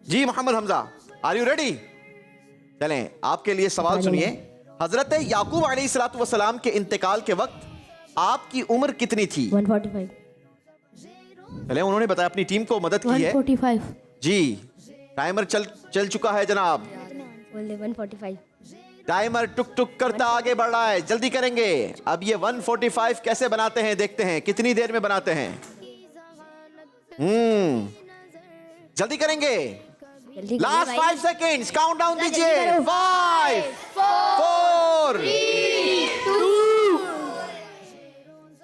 ji. Mohammad Hamza, are you ready? चलें, आपके लिए सवाल सुनिए। हजरत याकूब अलैहिस्सलातु वस्सलाम के इंतकाल के वक्त आपकी उम्र कितनी थी? 145. चलें, उन्होंने बताया, अपनी टीम को मदद की है 145. जी। टाइमर चल चुका है जनाब। Only 145. टाइमर टुक टुक करता आगे बढ़ रहा है, जल्दी करेंगे। अब ये 145 कैसे बनाते हैं देखते हैं, कितनी देर में बनाते हैं। जल्दी करेंगे। लास्ट 5 सेकेंड्स, काउंट डाउन दीजिए। 5 4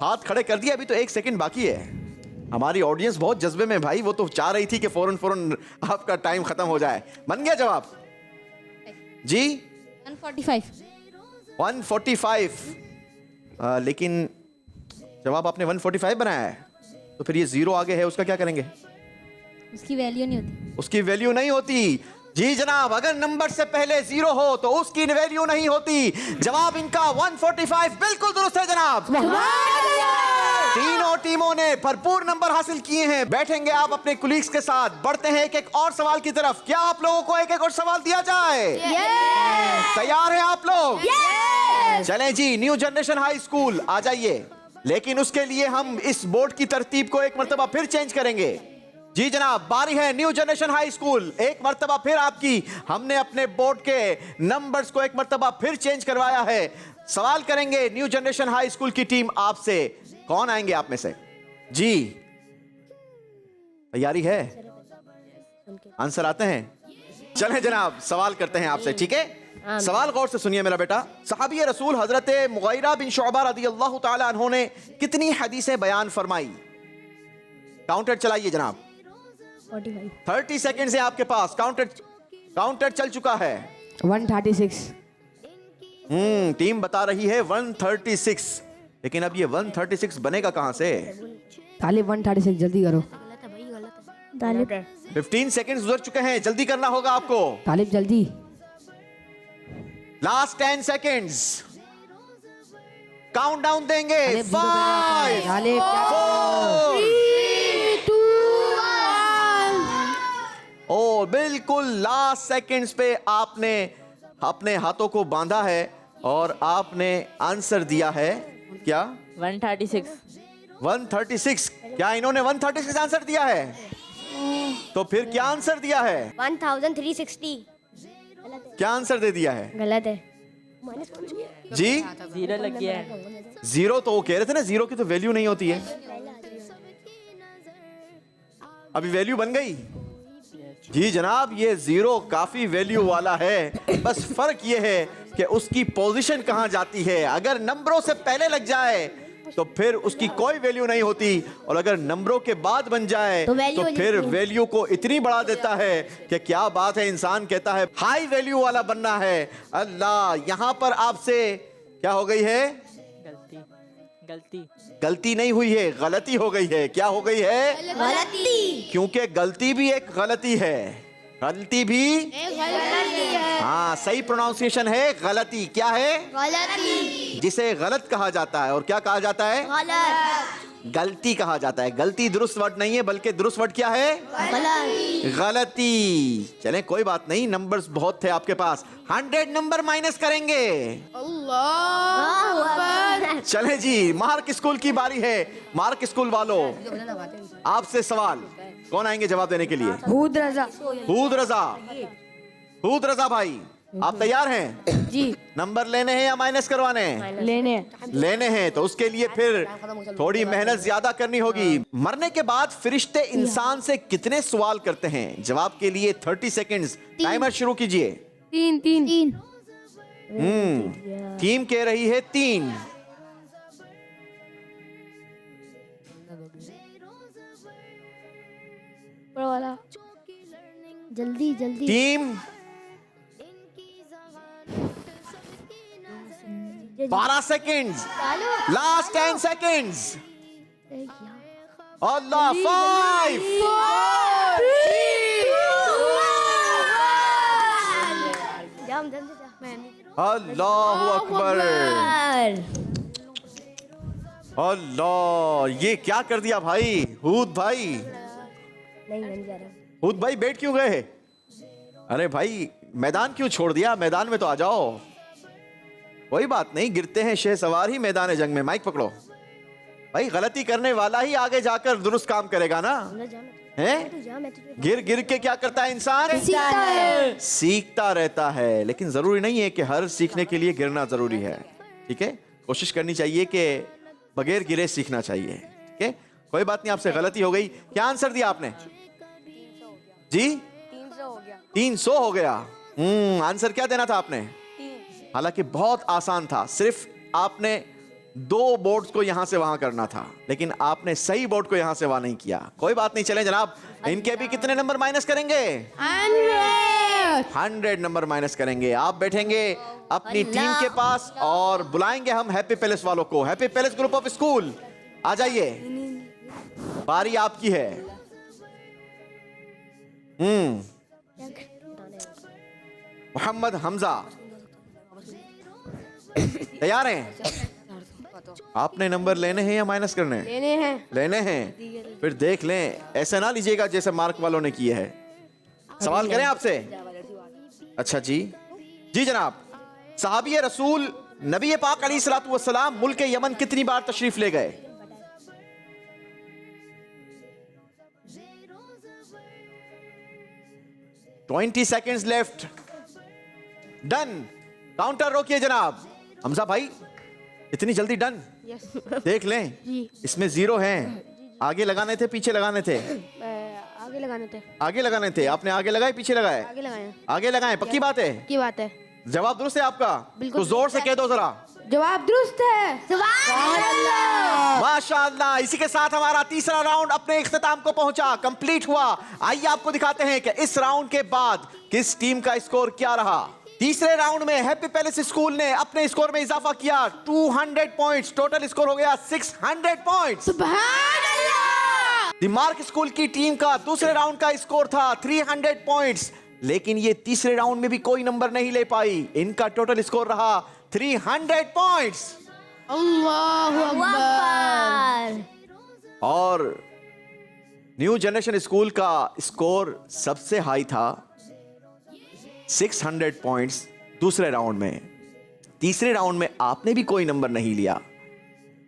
हाथ खड़े कर दिए, अभी तो 1 सेकंड बाकी है। हमारी ऑडियंस बहुत जज्बे में भाई, वो तो चाह रही थी कि फौरन आपका टाइम खत्म हो जाए। बन गया जवाब जी? 145। 145। लेकिन जवाब आपने 145 बनाया है, तो फिर ये 0 आगे है, उसका क्या करेंगे? उसकी वैल्यू नहीं होती। उसकी वैल्यू नहीं होती जी जनाब। अगर नंबर से पहले 0 हो तो उसकी वैल्यू नहीं होती। जवाब इनका 145 बिल्कुल दुरुस्त है जनाब। तीनों टीमों ने भरपूर नंबर हासिल किए हैं। बैठेंगे आप अपने कुलीग्स के साथ। बढ़ते हैं एक और सवाल की तरफ। क्या आप लोगों को एक और सवाल दिया जाए? तैयार हैं आप लोग? चलें जी, न्यू जनरेशन हाई स्कूल आ जाइए। लेकिन उसके लिए हम इस बोर्ड की तरतीब को एक मर्तबा फिर चेंज करेंगे। जी जनाब, बारी है न्यू जनरेशन हाई स्कूल। एक मर्तबा फिर आपकी, हमने अपने बोर्ड के नंबर्स को एक मर्तबा फिर चेंज करवाया है। सवाल करेंगे न्यू जनरेशन हाई स्कूल की टीम आपसे। कौन आएंगे आप में से? जी तैयारी है? आंसर आते हैं? चलें जनाब, सवाल करते हैं आपसे, ठीक है? सवाल गौर से सुनिए मेरा बेटा। सहाबी रसूल हजरत मुगीरा बिन शुअबा रदियल्लाहु ताला अन्हु ने कितनी हदीसें बयान फरमाई? काउंटर चलाइए जनाब। 45. 30 सेकंड है आपके पास। काउंटर चल चुका है। 136. टीम बता रही है 136, लेकिन अब ये 136 बनेगा कहां से? तालिब 136, जल्दी करो। 15 सेकंड गुजर चुके हैं, जल्दी करना होगा आपको। तालिब जल्दी। लास्ट 10 सेकंड्स, काउंटडाउन देंगे। 5 तालिब 4 और बिल्कुल लास्ट सेकंड्स पे आपने अपने हाथों को बांधा है और आपने आंसर दिया है क्या? 136. 136। क्या इन्होंने 136 आंसर दिया है? तो फिर क्या आंसर दिया है? 1360. क्या आंसर दे दिया है? गलत है जी। 0 लग गया है। 0 तो वो कह रहे थे ना, 0 की तो वैल्यू नहीं होती है। अभी वैल्यू बन गई जी जनाब। ये 0 काफी वैल्यू वाला है, बस फर्क ये है कि उसकी पोजीशन कहां जाती है। अगर नंबरों से पहले लग जाए तो फिर उसकी कोई वैल्यू नहीं होती, और अगर नंबरों के बाद बन जाए तो फिर वैल्यू को इतनी बढ़ा देता है कि क्या बात है। इंसान कहता है हाई वैल्यू वाला बनना है। अल्लाह, यहां पर आपसे क्या हो गई है? गलती नहीं हुई है, गलती हो गई है। क्या हो गई है? गलती। क्योंकि गलती भी एक गलती है। गलती भी हाँ, सही प्रोनाउंसिएशन है गलती। क्या है? गलती। जिसे गलत कहा जाता है। और क्या कहा जाता है? गलत। गलती कहा जाता है। गलती दुरुस्त वर्ड नहीं है, बल्कि दुरुस्त वर्ड क्या है? गलती। चलें कोई बात नहीं, नंबर्स बहुत थे आपके पास। 100 नंबर माइनस करेंगे। चलें जी, मार्क स्कूल की बारी है। मार्क स्कूल वालों, आपसे सवाल। कौन आएंगे जवाब देने के लिए? हूद रजा। हूद रजा भाई, आप तैयार हैं? जी। नंबर लेने हैं या माइनस करवाने हैं? लेने हैं, तो उसके लिए फिर थोड़ी मेहनत ज्यादा करनी होगी। मरने के बाद फरिश्ते इंसान से कितने सवाल करते हैं? जवाब के लिए 30 सेकंड्स, टाइमर शुरू कीजिए। 3 टीम कह रही है 3। जल्दी जल्दी। Team 12 seconds, last 10 seconds. अल्लाह 5 अल्लाह अकबर। अल्लाह, ये क्या कर दिया भाई हूद भाई। हूद भाई बैठ क्यों गए? अरे भाई मैदान क्यों छोड़ दिया? मैदान में तो आ जाओ। कोई बात नहीं, गिरते हैं शहसवार ही मैदान जंग में। माइक पकड़ो भाई, गलती करने वाला ही आगे जाकर दुरुस्त काम करेगा ना। हैं? गिर गिर के क्या करता है इंसान? सीखता रहता है। लेकिन जरूरी नहीं है कि हर सीखने के लिए गिरना जरूरी है। ठीक है, कोशिश करनी चाहिए कि बगैर गिरे सीखना चाहिए। ठीक है, कोई बात नहीं, आपसे गलती हो गई। क्या आंसर दिया आपने जी? 300 हो गया। आंसर क्या देना था आपने? हालांकि बहुत आसान था, सिर्फ आपने 2 बोर्ड्स को यहां से वहां करना था, लेकिन आपने सही बोर्ड को यहां से वहां नहीं किया। कोई बात नहीं, चले जनाब, इनके भी कितने नंबर माइनस करेंगे? 100 नंबर माइनस करेंगे। आप बैठेंगे अपनी टीम के पास और बुलाएंगे हम हैप्पी पैलेस वालों को। Happy palace group of school आ जाइए, बारी आपकी है। मोहम्मद हमजा तैयार हैं? आपने नंबर लेने हैं या माइनस करने हैं? लेने हैं। फिर देख लें, ऐसा ना लीजिएगा जैसे मार्क वालों ने किए है। सवाल करें आपसे? अच्छा जी, जी जनाब। सहाबी रसूल नबी पाक अलैहिस्सलातु वस्सलाम मुल्क यमन कितनी बार तशरीफ ले गए? Twenty seconds left. Done. Counter रोकिए जनाब। हमजा भाई, इतनी जल्दी डन? देख लें, इसमें 0 हैं। आगे लगाने थे पीछे लगाने थे? आगे लगाने थे। आगे लगाने थे। आपने आगे लगाए पीछे लगाए? आगे लगाए। आगे लगाए। पक्की बात है? की बात है। जवाब दुरुस्त है आपका? तो जोर से कह दो जरा। जवाब दुरुस्त है। माशाअल्लाह। इसी के साथ हमारा तीसरा राउंड अपने इख्तिताम को पहुंचा, कंप्लीट हुआ। आइए आपको दिखाते हैं कि इस राउंड के बाद किस टीम का स्कोर क्या रहा। तीसरे राउंड में हैप्पी पैलेस स्कूल ने अपने स्कोर में इजाफा किया 200 पॉइंट्स। टोटल स्कोर हो गया 600 पॉइंट्स। दिमार्क स्कूल की टीम का दूसरे राउंड का स्कोर था 300 पॉइंट्स, लेकिन ये तीसरे राउंड में भी कोई नंबर नहीं ले पाई। इनका टोटल स्कोर रहा 300 पॉइंट्स। अल्लाहु अकबर। और न्यू जनरेशन स्कूल का स्कोर सबसे हाई था 600 पॉइंट्स दूसरे राउंड में। तीसरे राउंड में आपने भी कोई नंबर नहीं लिया।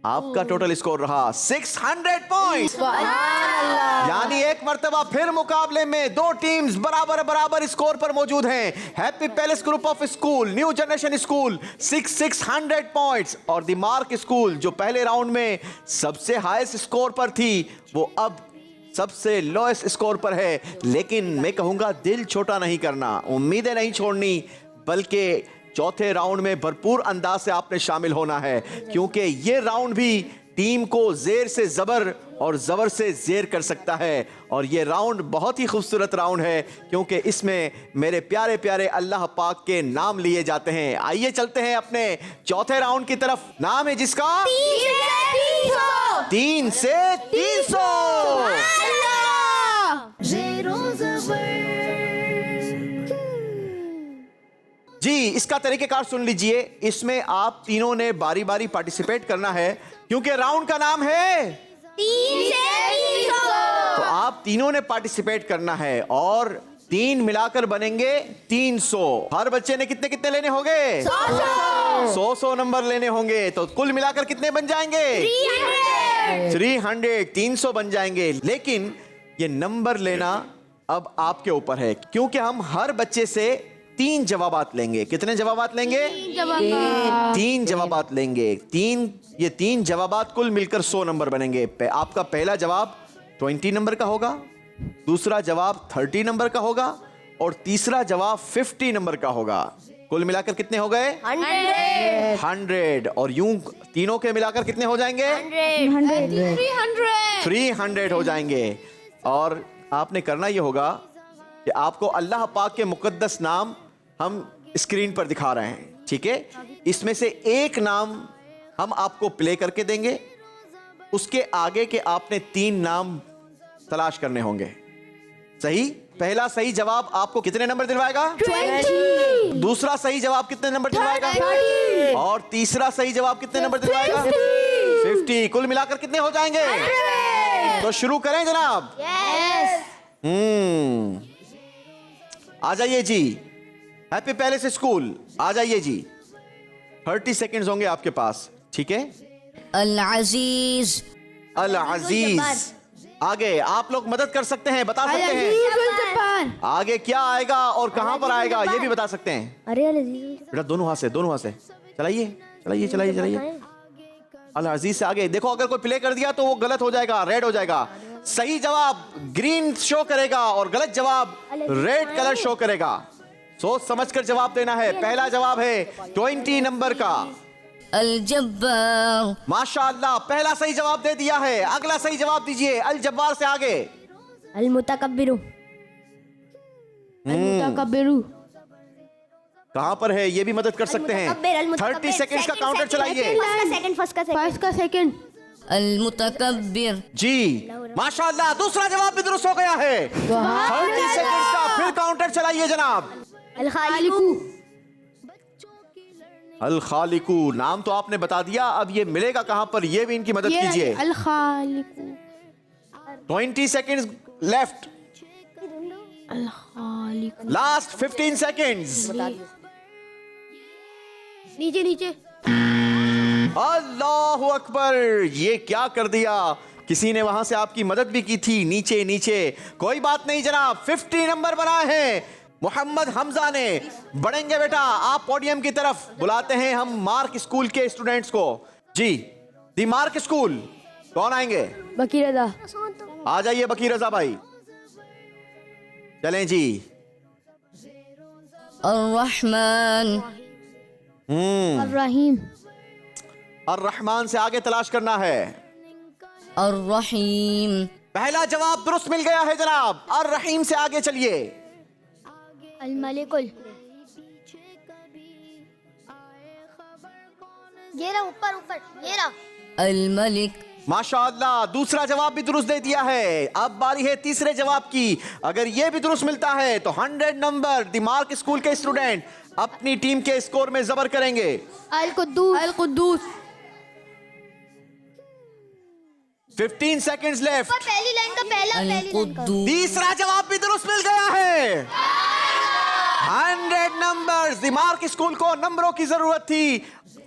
आपका टोटल स्कोर रहा 600 पॉइंट्स। यानी एक मर्तबा फिर मुकाबले में 2 टीम्स बराबर स्कोर पर मौजूद हैं। Happy palace group of school, new generation school 600 points, और दिमार्क स्कूल जो पहले राउंड में सबसे हाईएस्ट स्कोर पर थी, वो अब सबसे लोएस्ट स्कोर पर है। लेकिन मैं कहूंगा दिल छोटा नहीं करना, उम्मीदें नहीं छोड़नी, बल्कि चौथे राउंड में भरपूर अंदाज से आपने शामिल होना है, क्योंकि ये राउंड भी टीम को जेर से जबर और जबर से जेर कर सकता है। और ये राउंड बहुत ही खूबसूरत राउंड है, क्योंकि इसमें मेरे प्यारे प्यारे अल्लाह पाक के नाम लिए जाते हैं। आइए चलते हैं अपने चौथे राउंड की तरफ। नाम है जिसका 3 से 300। जी, इसका तरीकेकार सुन लीजिए। इसमें आप तीनों ने बारी बारी पार्टिसिपेट करना है, क्योंकि राउंड का नाम है 3 से 300। तो आप तीनों ने पार्टिसिपेट करना है और 3 मिलाकर बनेंगे 300। हर बच्चे ने कितने कितने लेने होंगे? 100 नंबर लेने होंगे। तो कुल मिलाकर कितने बन जाएंगे? 300। 300 बन जाएंगे। लेकिन ये नंबर लेना अब आपके ऊपर है, क्योंकि हम हर बच्चे से 3 जवाबात लेंगे। कितने जवाबात लेंगे? 3 जवाबात लेंगे। 3 जवाबात कुल मिलकर 100 नंबर बनेंगे। आपका पहला जवाब 20 नंबर का होगा, दूसरा जवाब 30 नंबर का होगा, और तीसरा जवाब 50 नंबर का होगा। कुल मिलाकर कितने हो गए? 100। और यूं तीनों के मिलाकर कितने हो जाएंगे? 300 हो जाएंगे। और आपने करना यह होगा कि आपको अल्लाह पाक के मुकद्दस नाम हम स्क्रीन पर दिखा रहे हैं, ठीक है? इसमें से एक नाम हम आपको प्ले करके देंगे उसके आगे के आपने 3 नाम तलाश करने होंगे। सही? पहला सही जवाब आपको कितने नंबर दिलवाएगा? 20। दूसरा सही जवाब कितने नंबर दिलवाएगा? 30। और तीसरा सही जवाब कितने नंबर दिलवाएगा? 50। कुल मिलाकर कितने हो जाएंगे? तो शुरू करें जनाब। आ जाइए जी, हैप्पी पैलेस स्कूल आ जाइए जी। 30 सेकंड्स होंगे आपके पास, ठीक है? अल अजीज। अल अजीज। आगे आप लोग मदद कर सकते हैं, बता सकते हैं आगे क्या आएगा और कहां पर आएगा, ये भी बता सकते हैं। अरे बेटा दोनों हाथ से चलाइए चलाइए चलाइए चलाइए। अल अजीज से आगे देखो, अगर कोई प्ले कर दिया तो वो गलत हो जाएगा, रेड हो जाएगा। सही जवाब ग्रीन शो करेगा और गलत जवाब रेड कलर शो करेगा। सोच समझकर जवाब देना है। पहला जवाब है 20 नंबर का अल जब्बार। माशाअल्लाह, पहला सही जवाब दे दिया है। अगला सही जवाब दीजिए अल जब्बार से आगे। अल मुतकब्बिरु। कहां पर है ये भी मदद कर सकते हैं। 30 सेकंड्स का काउंटर चलाइए। फर्स्ट का सेकंड। अल मुतकब्बिर। जी माशाअल्लाह, दूसरा जवाब भी दुरुस्त हो गया है। 30 सेकंड्स का फिर काउंटर चलाइए जनाब। अल खालिकु। अल खालिकू नाम तो आपने बता दिया, अब ये मिलेगा कहां पर, ये भी इनकी मदद कीजिए। अल खालिकु। 20 सेकंड्स लेफ्ट। अल खालिकु। Last 15 seconds. नीचे नीचे। अल्लाहु अकबर, ये क्या कर दिया, किसी ने वहां से आपकी मदद भी की थी। नीचे नीचे कोई बात नहीं जनाब, 50 नंबर बनाए हैं मोहम्मद हमजा ने। बढ़ेंगे बेटा आप पोडियम की तरफ, बुलाते हैं हम मार्क स्कूल के स्टूडेंट्स को। जी दी मार्क स्कूल कौन आएंगे? बकी रजा। आ जाइए बकी रजा भाई, चलें जी। अर्रहमान। अर्रहीम। अर्रहमान से आगे तलाश करना है। अर्रहीम। पहला जवाब दुरुस्त मिल गया है जनाब। अर्रहीम से आगे चलिए। अल मलिकुल। ये रहा ऊपर ऊपर, ये रहा। अल मलिक। माशाअल्लाह, दूसरा जवाब भी दुरुस्त दे दिया है। अब बारी है तीसरे जवाब की। अगर ये भी दुरुस्त मिलता है तो 100 नंबर दी मार्क स्कूल के स्टूडेंट अपनी टीम के स्कोर में जबर करेंगे। अल कुद्दूस। अल कुद्दूस। 15 seconds left. पहली लाइन का पहला, अल कुद्दूस। तीसरा जवाब भी दुरुस्त मिल गया है। 100 नंबर्स। दी मार्क स्कूल को नंबरों की जरूरत थी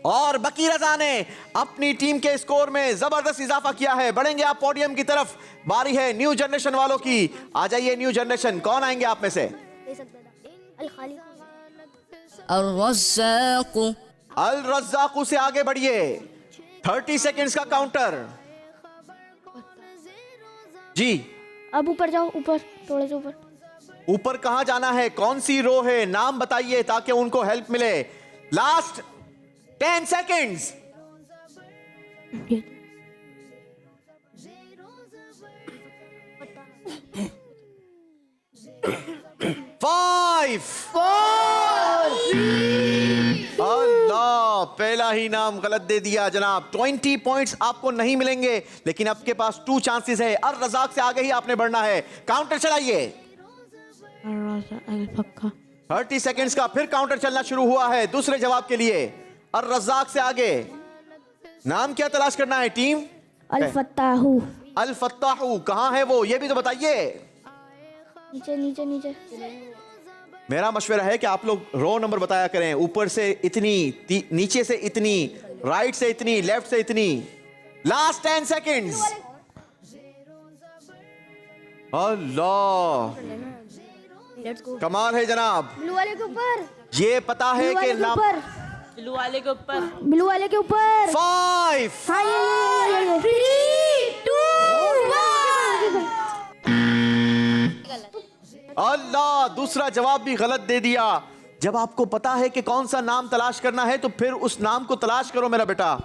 और बकी रजा ने अपनी टीम के स्कोर में जबरदस्त इजाफा किया है। बढ़ेंगे आप पोडियम की तरफ, बारी है न्यू जनरेशन वालों की। आ जाइए न्यू जनरेशन, कौन आएंगे आप में से? अल रज़्ज़ाक़। अल रज़्ज़ाक़ से आगे बढ़िए। 30 सेकंड्स का काउंटर। जी अब ऊपर जाओ, ऊपर थोड़ा सा ऊपर। ऊपर कहां जाना है, कौन सी रो है, नाम बताइए ताकि उनको हेल्प मिले। Last 10 seconds. अल्लाह, पहला ही नाम गलत दे दिया जनाब। 20 पॉइंट्स आपको नहीं मिलेंगे, लेकिन आपके पास 2 चांसेस है। अर रज़ाक से आगे ही आपने बढ़ना है। काउंटर चलाइए। 30 सेकंड्स का फिर काउंटर चलना शुरू हुआ है दूसरे जवाब के लिए। अर रज़ाक से आगे नाम क्या तलाश करना है टीम? अल फत्ताहू। अल फत्ताहू कहां है वो, ये भी तो बताइए। नीचे नीचे नीचे। मेरा मशवरा है कि आप लोग रो नंबर बताया करें। ऊपर से इतनी, नीचे से इतनी, राइट से इतनी, लेफ्ट से इतनी। Last 10 seconds. अल्लाह, कमाल है जनाब। ब्लू वाले के ऊपर। ये पता है कि नाम ब्लू वाले के ऊपर। ब्लू वाले के ऊपर। 5 हाँ ये 3 2 1। अल्लाह, दूसरा जवाब भी गलत दे दिया। जब आपको पता है कि कौन सा नाम तलाश करना है तो फिर उस नाम को तलाश करो मेरा बेटा।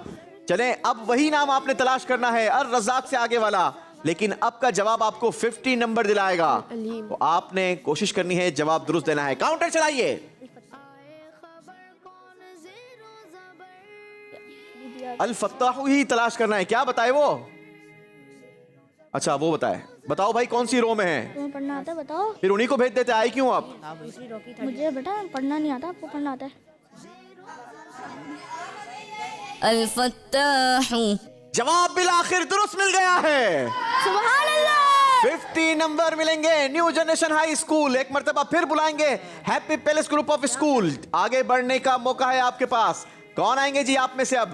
चलें, अब वही नाम आपने तलाश करना है, अर रज़ाक से आगे वाला। लेकिन अब का जवाब आपको 50 नंबर दिलाएगा, तो आपने कोशिश करनी है जवाब दुरुस्त देना है। काउंटर चलाइए। अल फत्ताहू ही तलाश करना है, क्या बताए वो? अच्छा वो बताओ भाई कौन सी रो में है? तुम्हें पढ़ना आता है बताओ? फिर उन्हीं को भेज देते, आए क्यों आप? मुझे बेटा पढ़ना नहीं आता, आपको पढ़ना आता है? अल-फत्ताहु। जवाब बिल आखिर दुरुस्त मिल गया है। सुभान अल्लाह। 50 नंबर मिलेंगे न्यू जनरेशन हाई स्कूल। एक मर्तबा फिर बुलाएंगे happy palace group of school. आगे बढ़ने का मौका है आपके पास। कौन आएंगे जी आप में से अब?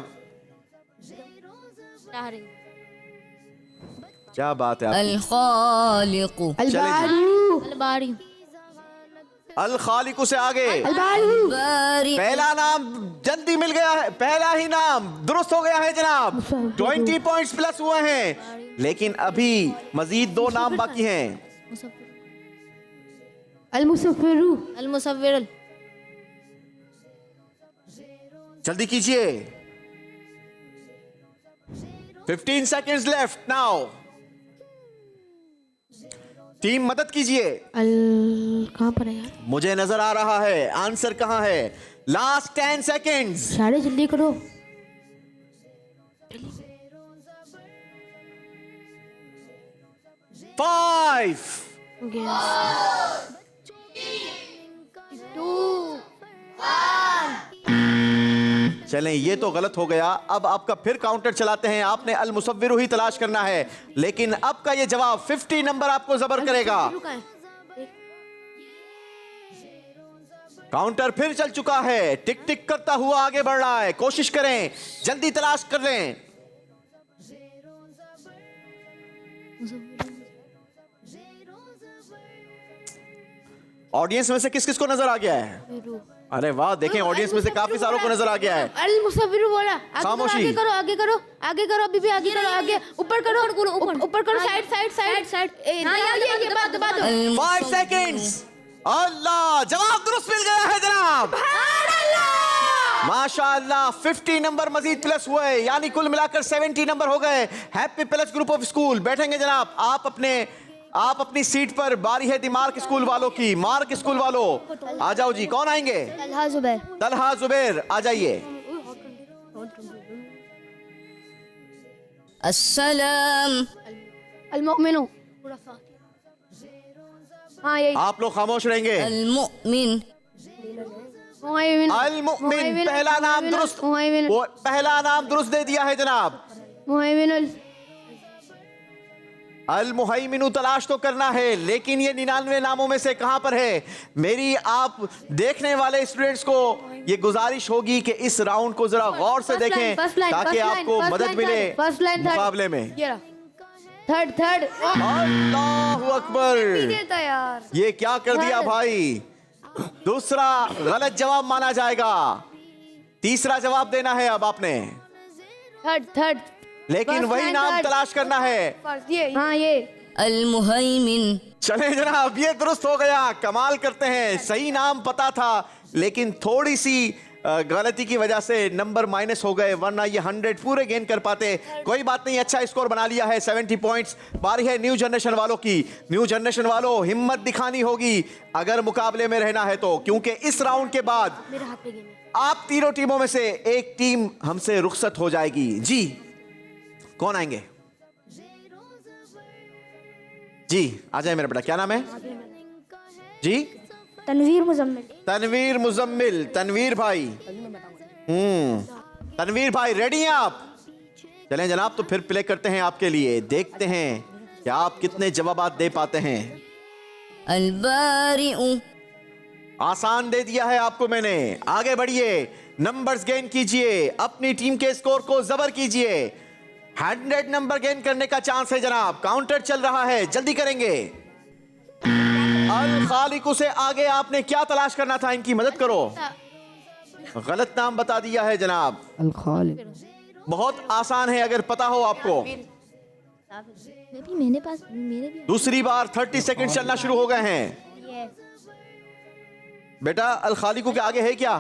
क्या बात है आपकी? अल-खालिकु। अलबारी। अल खालिकु से आगे बारी। पहला नाम जल्दी मिल गया है, पहला ही नाम दुरुस्त हो गया है जनाब। 20 पॉइंट्स प्लस हुए हैं, लेकिन अभी मजीद 2 नाम बाकी हैं। अल-मुसव्विरु। अल-मुसव्विर। जल्दी कीजिए, 15 सेकेंड्स लेफ्ट नाउ। टीम मदद कीजिए। कहाँ पर है यार? मुझे नजर आ रहा है, आंसर कहाँ है? Last 10 seconds. सारे जल्दी करो। 5 चलें, ये तो गलत हो गया। अब आपका फिर काउंटर चलाते हैं। आपने अल मुसव्विर ही तलाश करना है, लेकिन अब का ये जवाब 50 नंबर आपको जबर करेगा। काउंटर फिर चल चुका है, टिक टिक करता हुआ आगे बढ़ रहा है। कोशिश करें, जल्दी तलाश कर लें। ऑडियंस में से किस किस को नजर आ गया है? अरे वाह, देखें ऑडियंस में से काफी सारों को नजर आ गया है। अल-मुसव्विर बोला। खामोशी। आगे करो, आगे करो, आगे करो, अभी भी आगे करो, आगे ऊपर करो, ऊपर करो, साइड। हाँ ये बात। 5 सेकेंड्स। अल्लाह, जवाब दुरुस्त मिल गया है जनाब। माशाअल्लाह, 50 नंबर मजीद प्लस हुए, यानी कुल मिलाकर 70 नंबर हो गए। Happy palace group of school बैठेंगे जनाब। आप अपनी सीट पर। बारी है दी मार्क स्कूल वालों की। मार्क स्कूल वालों आ जाओ जी। कौन आएंगे? तलहा जुबैर। तलहा जुबैर आ जाइए। अस्सलाम। अल-मुमिनु। हाँ यही। आप लोग खामोश रहेंगे। अल-मुमिन। अल-मुमिन पहला नाम दुरुस्त। पहला नाम दुरुस्त दे दिया है जनाब। मुहैमिनुल। अल-मुहैमिनु तलाश तो करना है, लेकिन ये 99 नामों में से कहां पर है? मेरी आप देखने वाले स्टूडेंट्स को ये गुजारिश होगी कि इस राउंड को जरा गौर से देखें, ताकि आपको मदद मिले मुकाबले में। थर्ड। अल्लाहु अकबर, ये क्या कर दिया भाई? दूसरा गलत जवाब माना जाएगा। तीसरा जवाब देना है अब आपने। थर्ड। लेकिन वही नाम तलाश करना है। हाँ ये। अल-मुहैमिन। चले जनाब, ये दुरुस्त हो गया। कमाल करते हैं, सही नाम पता था, लेकिन थोड़ी सी गलती की वजह से नंबर माइनस हो गए, वरना ये 100 पूरे गेन कर पाते। कोई बात नहीं, अच्छा स्कोर बना लिया है, 70 पॉइंट्स। बारी है न्यू जनरेशन वालों की। न्यू जनरेशन वालों, हिम्मत दिखानी होगी अगर मुकाबले में रहना है तो, क्योंकि इस राउंड के बाद आप तीनों टीमों में से एक टीम हमसे रुखसत हो जाएगी। जी कौन आएंगे? जी आ जाए मेरा बेटा। क्या नाम है जी? तनवीर मुजम्मिल। तनवीर मुजम्मिल। तनवीर भाई, तनवीर भाई रेडी हैं आप? चलें जनाब, तो फिर प्ले करते हैं आपके लिए। देखते हैं कि आप कितने जवाबात दे पाते हैं। अल-बारिउ। आसान दे दिया है आपको मैंने। आगे बढ़िए, नंबर्स गेन कीजिए, अपनी टीम के स्कोर को जबर कीजिए। 100 नंबर गेन करने का चांस है जनाब। काउंटर चल रहा है, जल्दी करेंगे। अल खालिकु से आगे आपने क्या तलाश करना था? इनकी मदद करो। गलत नाम बता दिया है जनाब। अल खालिक। बहुत आसान है अगर पता हो आपको। मेरे पास मेरे भी। दूसरी बार 30 सेकंड चलना शुरू हो गए हैं। बेटा अल खालिकु के आगे है क्या?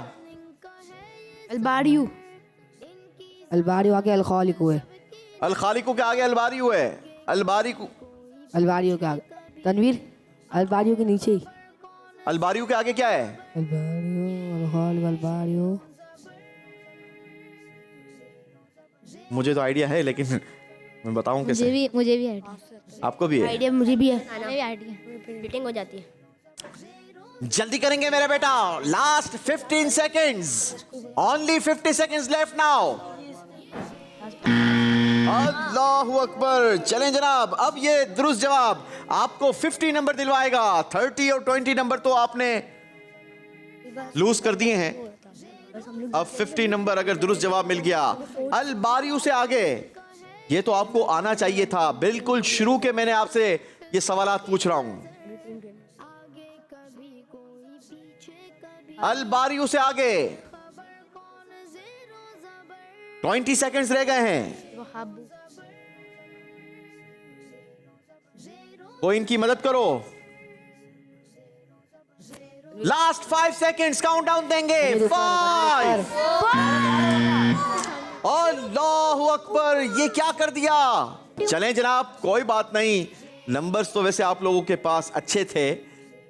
अल-बारियु। अलबारियो आगे अल खालिक हुए। अल खालिकु के आगे अलबारियु है। अलबारिकु। अलबारियो के आगे तनवीर। अलबारियो के नीचे ही। अलबारियु के आगे क्या है? अलबारियो अल खालिक अलबारियो। मुझे तो आइडिया है, लेकिन मैं बताऊं कैसे? मुझे भी आइडिया आपको भी है? आइडिया मुझे भी है। मुझे भी आइडिया। फिर मीटिंग हो जाती है। जल्दी करेंगे मेरे बेटा। Last 15 seconds, only 50 seconds left now. अल्लाहु अकबर। चलें जनाब, अब ये दुरुस्त जवाब आपको 50 नंबर दिलवाएगा। 30 और 20 नंबर तो आपने लूज कर दिए हैं। अब 50 नंबर अगर दुरुस्त जवाब मिल गया। अल बारियू से आगे, ये तो आपको आना चाहिए था। बिल्कुल शुरू के मैंने आपसे ये सवालात पूछ रहा हूं। अल बारियू से आगे 20 सेकंड्स रह गए हैं। कोई इनकी मदद करो। लास्ट 5 सेकंड्स काउंटडाउन देंगे। 5। अल्लाहु अकबर, ये क्या कर दिया? चलें जनाब, कोई बात नहीं। नंबर्स तो वैसे आप लोगों के पास अच्छे थे,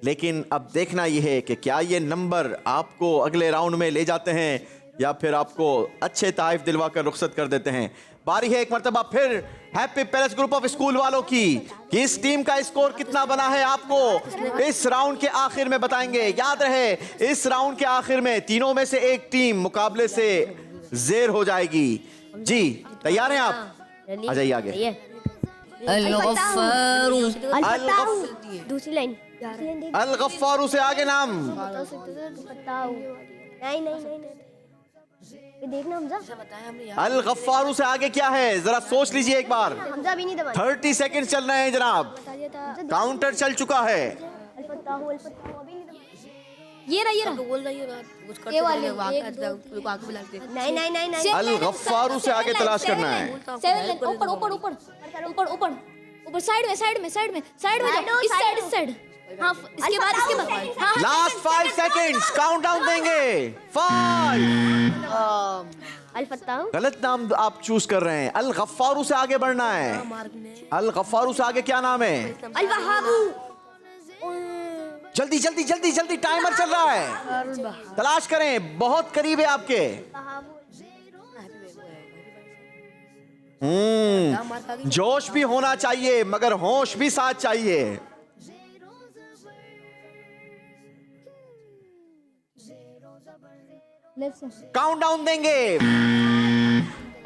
लेकिन अब देखना यह है कि क्या ये नंबर आपको अगले राउंड में ले जाते हैं या फिर आपको अच्छे ताइफ दिलवा कर रुखसत कर देते हैं। बारी है एक मरतबा फिर happy palace group of school वालों की कि इस टीम का स्कोर कितना बना है आपको इस राउंड के आखिर में बताएंगे। याद रहे, इस राउंड के आखिर में तीनों में से एक टीम मुकाबले से ज़ेर हो जाएगी। जी तैयार हैं आप? आ जाइए आगे। दूसरी लाइन। अल गफ्फारू से आगे नाम। नहीं ये देखना हमजा। अल गफ्फारू से आगे क्या है, जरा सोच लीजिए एक बार। हमजा भी नहीं दबा। 30 सेकंड चल रहे हैं जनाब, काउंटर चल चुका है। ये रहा ये वाली। नहीं अल गफ्फारू से आगे तलाश करना है। ऊपर ऊपर ऊपर ऊपर ऊपर ऊपर साइड में इस साइड। हाँ इसके बाद हाँ। लास्ट 5 सेकंड्स काउंटडाउन देंगे। 5। गलत नाम आप चूज कर रहे हैं। अल गफ्फारू से आगे बढ़ना है। अल गफ्फारू से आगे क्या नाम है? अल वहाबू। जल्दी जल्दी जल्दी जल्दी, टाइमर चल रहा है। तलाश करें, बहुत करीब है आपके। जोश भी होना चाहिए मगर होश भी साथ चाहिए। काउंटडाउन देंगे।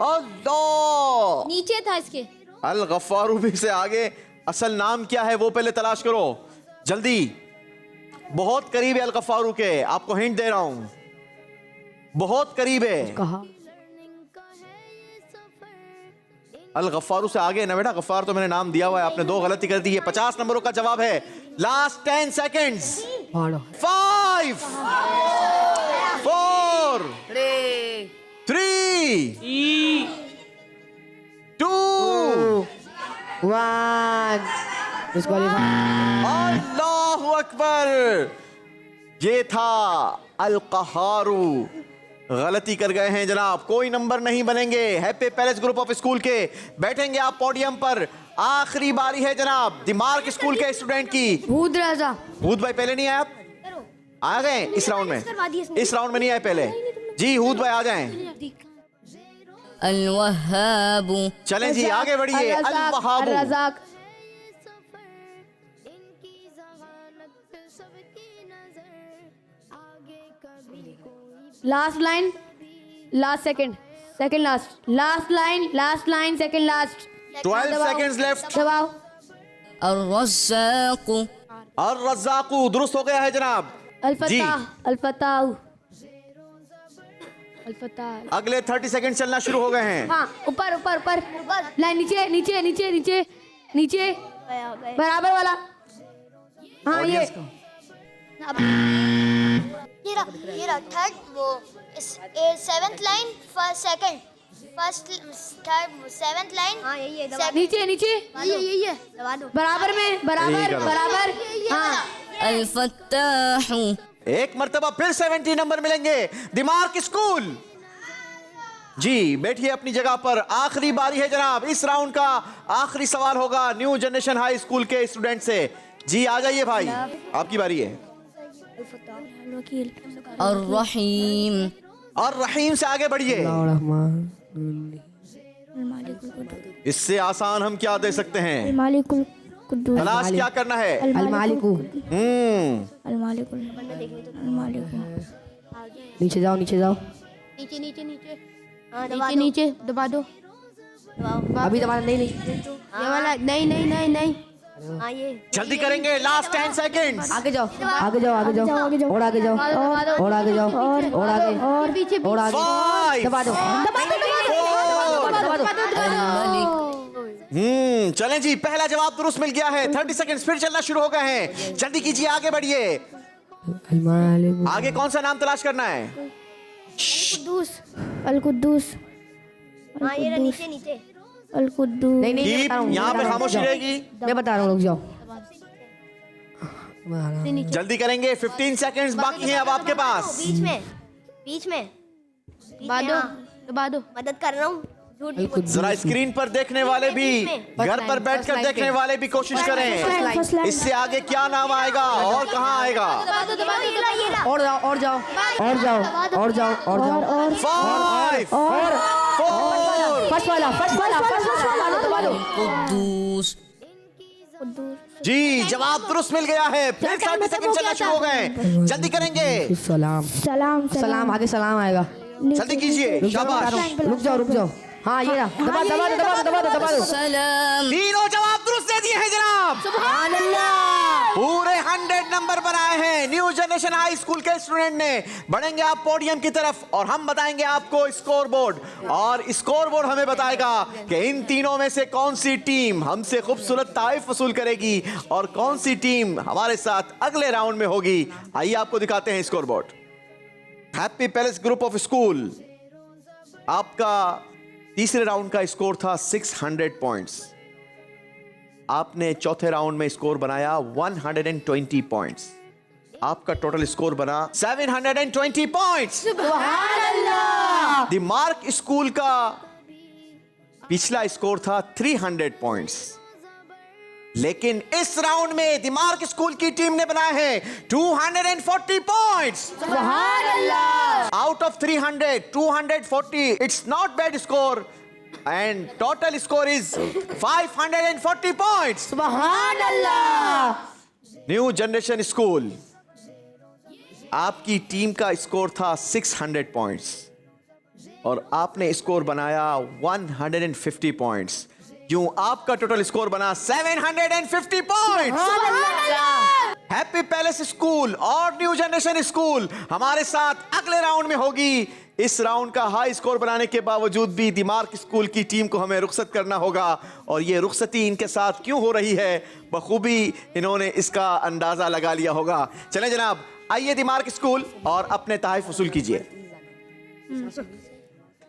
और 2 नीचे था इसके। अल गफ्फारू भी से आगे असल नाम क्या है वो पहले तलाश करो जल्दी। बहुत करीब है अल गफ्फारू के, आपको हिंट दे रहा हूं, बहुत करीब है। अल गफ्फारू से आगे ना बेटा, गफ्फार तो मैंने नाम दिया हुआ है, आपने 2 गलती कर दी है। 50 नंबरों का जवाब है। Last 10 seconds. 5 4 3 2 1 अल्लाहु अकबर। ये था अल क़हारू। गलती कर गए हैं जनाब, कोई नंबर नहीं बनेंगे। Happy palace group of school के बैठेंगे आप पोडियम पर। आखिरी बारी है जनाब दिमाग स्कूल के स्टूडेंट की। भूत राजा। हूद भाई पहले नहीं आए आप? आ गए इस राउंड में? इस राउंड में नहीं आए पहले। जी हूद भाई आ जाएं। अल वहाबू। चलें जी आगे बढ़िए। अल वहाबू। Last line, last second last, last line second last. 12 seconds left. दबाओ। अर रज़्ज़ाक़ु। और रज़्ज़ाक़ु दुरुस्त हो गया है जनाब। अल फताह। अगले 30 सेकंड चलना शुरू हो गए हैं। हाँ ऊपर लाइन, नीचे बराबर वाला। हाँ ये थर्ड वो 7th line first third 7th line. हाँ यही है। नीचे यही है। बराबर। हाँ अल फत्ताहु। एक मर्तबा फिर 70 नंबर मिलेंगे दिमाग स्कूल। जी बैठिए अपनी जगह पर। आखिरी बारी है जनाब, इस राउंड का आखिरी सवाल होगा न्यू जनरेशन हाई स्कूल के स्टूडेंट से। जी आ जाइए भाई, आपकी बारी है। और रहीम। और रहीम से आगे बढ़िए। इससे आसान हम क्या दे सकते हैं? मालिकुल कुद्दूस। तलाश क्या करना है? अल मालिकु। अल मालिकुल नीचे जाओ, नीचे जाओ। नीचे नीचे नीचे नीचे नीचे दबा दो। अभी दबाना नहीं, नहीं। ये वाला नहीं नहीं नहीं नहीं। जल्दी करेंगे, लास्ट 10 सेकंड्स। आगे जाओ, आगे जाओ, आगे जाओ, और आगे जाओ, और आगे जाओ, और आगे, और पीछे और आगे। 5 दबा दो, दबा दो। चलें जी, पहला जवाब दुरुस्त मिल गया है। 30 सेकंड्स फिर चलना शुरू हो गए हैं। जल्दी कीजिए, आगे बढ़िए। अल मालिकु। आगे कौन सा नाम तलाश करना है? अल कुद्दूस। नीचे नीचे। अल कुद्दूस। नहीं नहीं, कीप, यहाँ पे खामोशी रहेगी। मैं बता रहा हूँ, रुक जाओ। जल्दी करेंगे, 15 सेकंड्स बाकी हैं अब आपके पास। बीच में दबा दो, दबा दो। मदद कर रहा हूँ। जरा स्क्रीन पर देखने वाले भी, घर पर बैठकर देखने वाले भी कोशिश करें। इससे आगे क्या नाम आएगा और कहाँ आएगा? और जाओ, और जाओ, और जाओ, और जाओ, और जाओ। 5 और 4 फर्स्ट वाला, फर्स्ट वाला, फर्स्ट वाला दबा दो। कुद्दूस जी, जवाब दुरुस्त मिल गया है। फिर 30 सेकंड चलना शुरू हो गए। जल्दी करेंगे। सलाम, सलाम सलाम, आगे सलाम आएगा। जल्दी कीजिए, शाबाश। रुक जाओ, रुक जाओ। हाँ, ये रहा। दबा दो, दबा दो, दबा दो, दबा दो। सलाम तीनों जवाब दुरुस्त दे दिए हैं जनाब। सुभान अल्लाह। पूरे 100 नंबर बनाए हैं न्यू जनरेशन हाई स्कूल के स्टूडेंट ने। बढ़ेंगे आप पोडियम की तरफ और हम बताएंगे आपको स्कोर बोर्ड, और स्कोर बोर्ड हमें बताएगा कि इन तीनों में से कौन सी टीम हमसे खूबसूरत तारीफ वसूल करेगी और कौन सी टीम हमारे साथ अगले राउंड में होगी। आइए आपको दिखाते हैं score board. Happy palace group of school, आपका तीसरे राउंड का स्कोर था 600 पॉइंट्स। आपने चौथे राउंड में स्कोर बनाया 120 पॉइंट्स। आपका टोटल स्कोर बना 720 पॉइंट्स। सुभान अल्लाह। द मार्क स्कूल का पिछला स्कोर था 300 पॉइंट्स, लेकिन इस राउंड में द मार्क स्कूल की टीम ने बनाए हैं 240 पॉइंट्स। सुभान अल्लाह। Out of 300, 240, it's not bad score, and total score is 540 points. सुभान अल्लाह। न्यू जनरेशन स्कूल, आपकी टीम का स्कोर था 600 पॉइंट्स और आपने स्कोर बनाया 150 पॉइंट्स। यूं आपका टोटल स्कोर बना 750 पॉइंट्स। हैप्पी पैलेस स्कूल और न्यू जनरेशन स्कूल हमारे साथ अगले राउंड में होगी। इस राउंड का हाई स्कोर बनाने के बावजूद भी द मार्क स्कूल की टीम को हमें रुखसत करना होगा, और ये रुखसती इनके साथ क्यों हो रही है बखूबी इन्होंने इसका अंदाजा लगा लिया होगा। चलें जनाब, आइए द मार्क स्कूल और अपने तहफ़ वसूल कीजिए।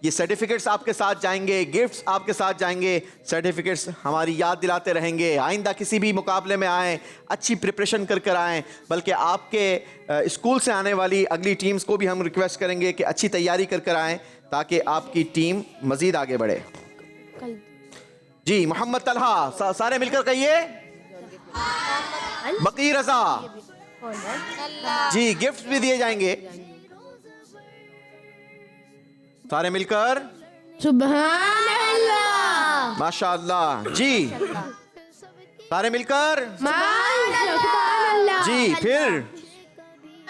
ये सर्टिफिकेट्स आपके साथ जाएंगे, गिफ्ट्स आपके साथ जाएंगे। सर्टिफिकेट्स हमारी याद दिलाते रहेंगे, आइंदा किसी भी मुकाबले में आएँ अच्छी प्रिपरेशन कर कर आएँ। बल्कि आपके स्कूल से आने वाली अगली टीम्स को भी हम रिक्वेस्ट करेंगे कि अच्छी तैयारी कर कर आएँ ताकि आपकी टीम मज़ीद आगे बढ़े। जी, मोहम्मद तलहा, सारे मिलकर कहिए। बकी रजा जी, गिफ्ट भी दिए जाएंगे। सारे मिलकर सुभान अल्लाह। माशाअल्लाह जी, सारे मिलकर सुभान अल्लाह। जी, फिर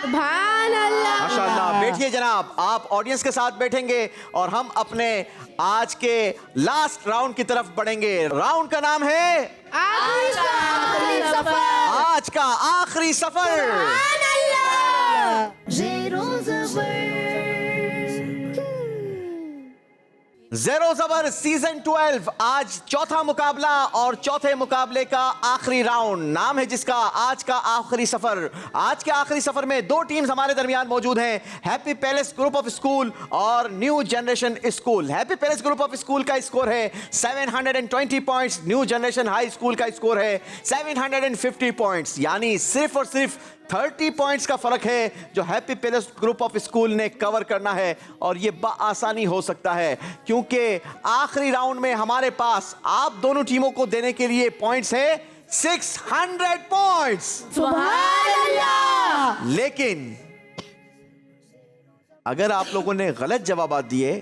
सुभान अल्लाह। माशाअल्लाह। बैठिए जनाब, आप ऑडियंस के साथ बैठेंगे और हम अपने आज के लास्ट राउंड की तरफ बढ़ेंगे। राउंड का नाम है आज का आखिरी सफर। ज़ेरो ज़बर सीजन 12 आज चौथा मुकाबला और चौथे मुकाबले का आखिरी राउंड, नाम है जिसका आज का आखिरी सफर। आज के आखिरी सफर में दो टीम्स हमारे दरमियान मौजूद हैं, happy palace group of school और new generation school. Happy palace group of school का स्कोर है 720 points, new generation high school का स्कोर है 750 पॉइंट्स, यानी सिर्फ और सिर्फ 30 पॉइंट्स का फर्क है जो happy palace group of school ने कवर करना है, और ये बआसानी हो सकता है क्योंकि आखिरी राउंड में हमारे पास आप दोनों टीमों को देने के लिए पॉइंट्स है 600 पॉइंट्स। सुभान अल्लाह। लेकिन अगर आप लोगों ने गलत जवाब दिए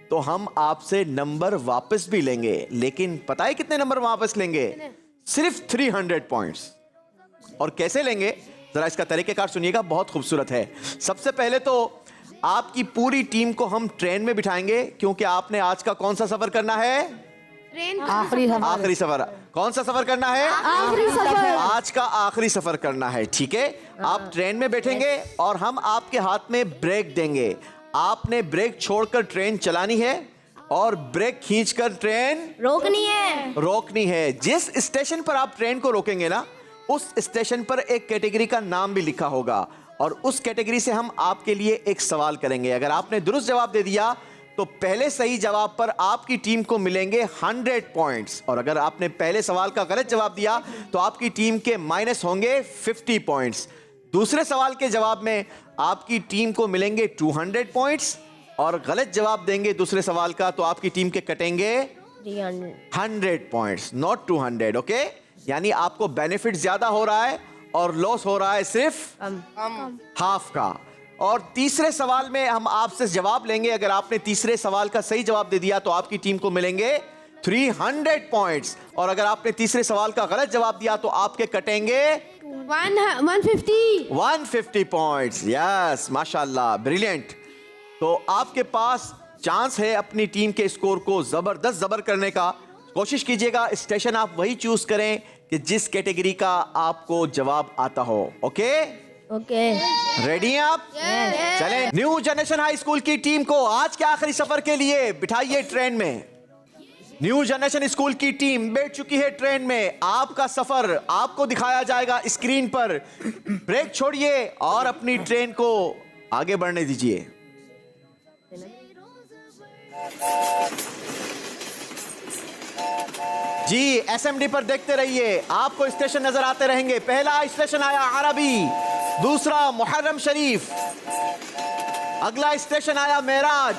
तो हम आपसे नंबर वापस भी लेंगे, लेकिन पता है कितने नंबर वापस लेंगे? सिर्फ 300 पॉइंट्स। और कैसे लेंगे, जरा इसका तरीकेकार सुनिएगा, बहुत खूबसूरत है। सबसे पहले तो आपकी पूरी टीम को हम ट्रेन में बिठाएंगे, क्योंकि आपने आज का कौन सा सफर करना है? आखिरी सफर। कौन सा सफर करना है? आखिरी सफर। आज का आखिरी सफर करना है, ठीक है। आप ट्रेन में बैठेंगे और हम आपके हाथ में ब्रेक देंगे। आपने ब्रेक छोड़कर ट्रेन चलानी है और ब्रेक खींचकर ट्रेन रोकनी है। जिस स्टेशन पर आप ट्रेन को रोकेंगे ना, उस स्टेशन पर एक कैटेगरी का नाम भी लिखा होगा और उस कैटेगरी से हम आपके लिए एक सवाल करेंगे। अगर आपने दुरुस्त जवाब दे दिया तो पहले सही जवाब पर आपकी टीम को मिलेंगे 100 पॉइंट्स, और अगर आपने पहले सवाल का गलत जवाब दिया तो आपकी टीम के माइनस होंगे 50 पॉइंट्स। दूसरे सवाल के जवाब में आपकी टीम को मिलेंगे 200 पॉइंट्स, और गलत जवाब देंगे दूसरे सवाल का तो आपकी टीम के कटेंगे 100 पॉइंट्स, नॉट 200। ओके, यानी आपको बेनिफिट ज्यादा हो रहा है और लॉस हो रहा है सिर्फ हाफ का। और तीसरे सवाल में हम आपसे जवाब लेंगे। अगर आपने तीसरे सवाल का सही जवाब दे दिया तो आपकी टीम को मिलेंगे 300 पॉइंट्स, और अगर आपने तीसरे सवाल का गलत जवाब दिया तो आपके कटेंगे 150 पॉइंट्स। यस, माशाल्लाह, ब्रिलियंट। तो आपके पास चांस है अपनी टीम के स्कोर को जबरदस्त जबर करने का। कोशिश कीजिएगा स्टेशन आप वही चूज करें कि जिस कैटेगरी का आपको जवाब आता हो। ओके, रेडी हैं आप? चलें, न्यू जनरेशन हाई स्कूल की टीम को आज के आखिरी सफर के लिए बिठाइए ट्रेन में। न्यू जनरेशन स्कूल की टीम बैठ चुकी है ट्रेन में। आपका सफर आपको दिखाया जाएगा स्क्रीन पर। ब्रेक छोड़िए और अपनी ट्रेन को आगे बढ़ने दीजिए। जी, एसएमडी पर देखते रहिए, आपको स्टेशन नजर आते रहेंगे। पहला स्टेशन आया अरबी, दूसरा मुहर्रम शरीफ, अगला स्टेशन आया मेराज।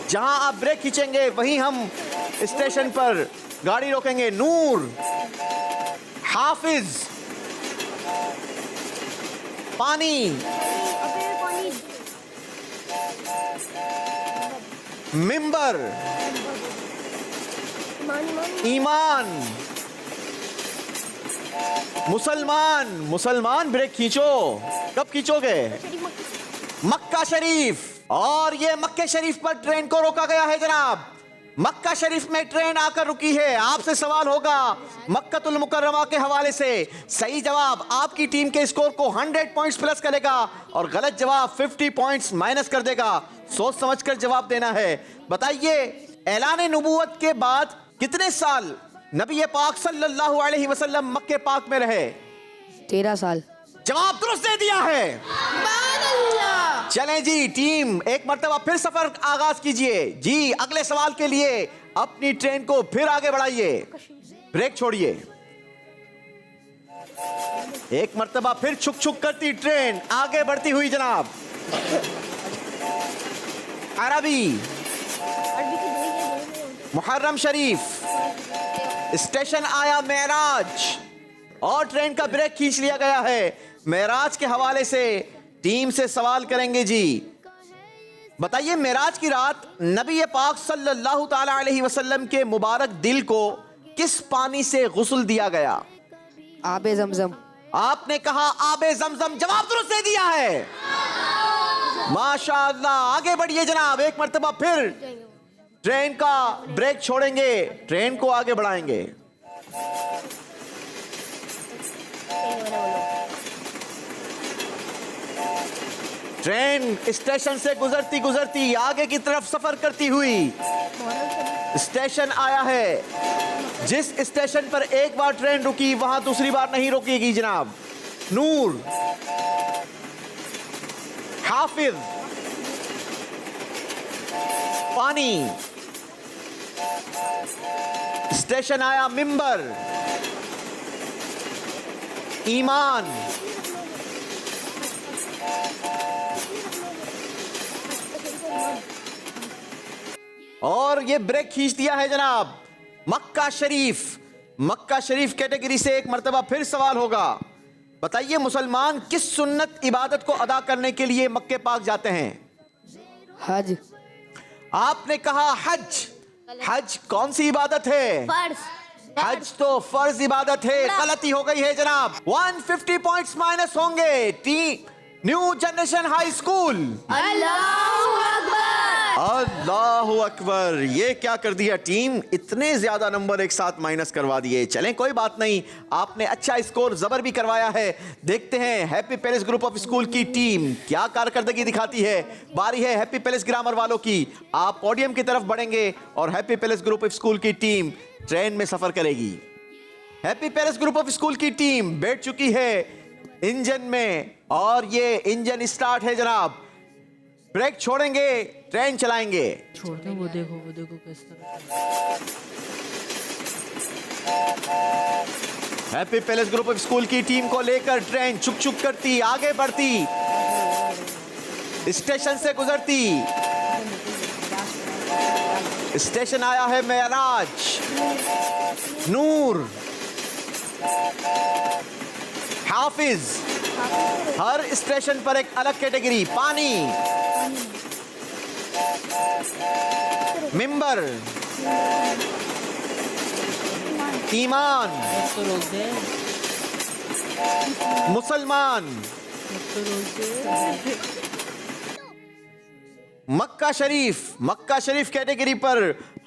जहां आप ब्रेक खींचेंगे वहीं हम स्टेशन पर गाड़ी रोकेंगे। नूर, हाफिज, पानी, मिंबर, ईमान, मुसलमान। मुसलमान ब्रेक खींचो, कब खींचोगे? मक्का शरीफ। और ये मक्के शरीफ पर ट्रेन को रोका गया है जनाब। मक्का शरीफ में ट्रेन आकर रुकी है। आपसे सवाल होगा मक्कतुल मुकर्रमा के हवाले से। सही जवाब आपकी टीम के स्कोर को 100 पॉइंट्स प्लस करेगा और गलत जवाब 50 पॉइंट्स माइनस कर देगा। सोच समझकर जवाब देना है। बताइए, ऐलान नबूवत के बाद कितने साल नबी पाक सल्लल्लाहु अलैहि वसल्लम मक्के पाक में रहे? 13 साल। जवाब दुरुस्त दे दिया है। चलें जी, टीम एक मर्तबा फिर सफर आगाज कीजिए। जी, अगले सवाल के लिए अपनी ट्रेन को फिर आगे बढ़ाइए। ब्रेक छोड़िए। एक मर्तबा फिर छुक छुक करती ट्रेन आगे बढ़ती हुई जनाब। अरबी, मुहर्रम शरीफ, स्टेशन आया मेराज और ट्रेन का ब्रेक खींच लिया गया है। मेराज के हवाले से टीम से सवाल करेंगे। जी बताइए, मेराज की रात नबी पाक सल्लल्लाहु ताला अलैहि वसल्लम के मुबारक दिल को किस पानी से गुस्ल दिया गया? आबे जमजम। आपने कहा आबे जमजम, जवाब दुरुस्त दे दिया है। माशाअल्लाह, आगे बढ़िए जनाब। एक मर्तबा फिर ट्रेन का ब्रेक छोड़ेंगे, ट्रेन को आगे बढ़ाएंगे। ट्रेन स्टेशन से गुजरती गुजरती आगे की तरफ सफर करती हुई स्टेशन आया है। जिस स्टेशन पर एक बार ट्रेन रुकी वहां दूसरी बार नहीं रुकेगी जनाब। नूर, हाफिज, पानी, स्टेशन आया मिंबर, ईमान, और ये ब्रेक खींच दिया है जनाब मक्का शरीफ। मक्का शरीफ कैटेगरी से एक मर्तबा फिर सवाल होगा। बताइए, मुसलमान किस सुन्नत इबादत को अदा करने के लिए मक्के पाक जाते हैं? हज। आपने कहा हज। हज कौन सी इबादत है? फर्ज। हज तो फर्ज इबादत है। गलती हो गई है जनाब। 150 पॉइंट्स माइनस होंगे team new generation high school. अल्लाहु अकबर, ये क्या कर दिया टीम, इतने ज्यादा नंबर एक साथ माइनस करवा दिए। चलें कोई बात नहीं, आपने अच्छा स्कोर जबर भी करवाया है। देखते हैं happy palace group of school की टीम क्या कारकर्दगी दिखाती है। बारी है हैप्पी पैलेस ग्रामर वालों की। आप पोडियम की तरफ बढ़ेंगे और happy palace group of school की टीम ट्रेन में सफर करेगी। Happy palace group of school की टीम बैठ चुकी है इंजन में और ये इंजन स्टार्ट है जनाब। ब्रेक छोड़ेंगे, ट्रेन चलाएंगे। छोड़ते वो देखो किस तरह। Happy palace group of school की टीम को लेकर ट्रेन चुक चुक करती आगे बढ़ती, स्टेशन से गुजरती। स्टेशन आया है मेराज, नूर, हाफिज। हर स्टेशन पर एक अलग कैटेगरी। पानी, मिंबर, ईमान, मुसलमान, मक्का शरीफ। मक्का शरीफ कैटेगरी पर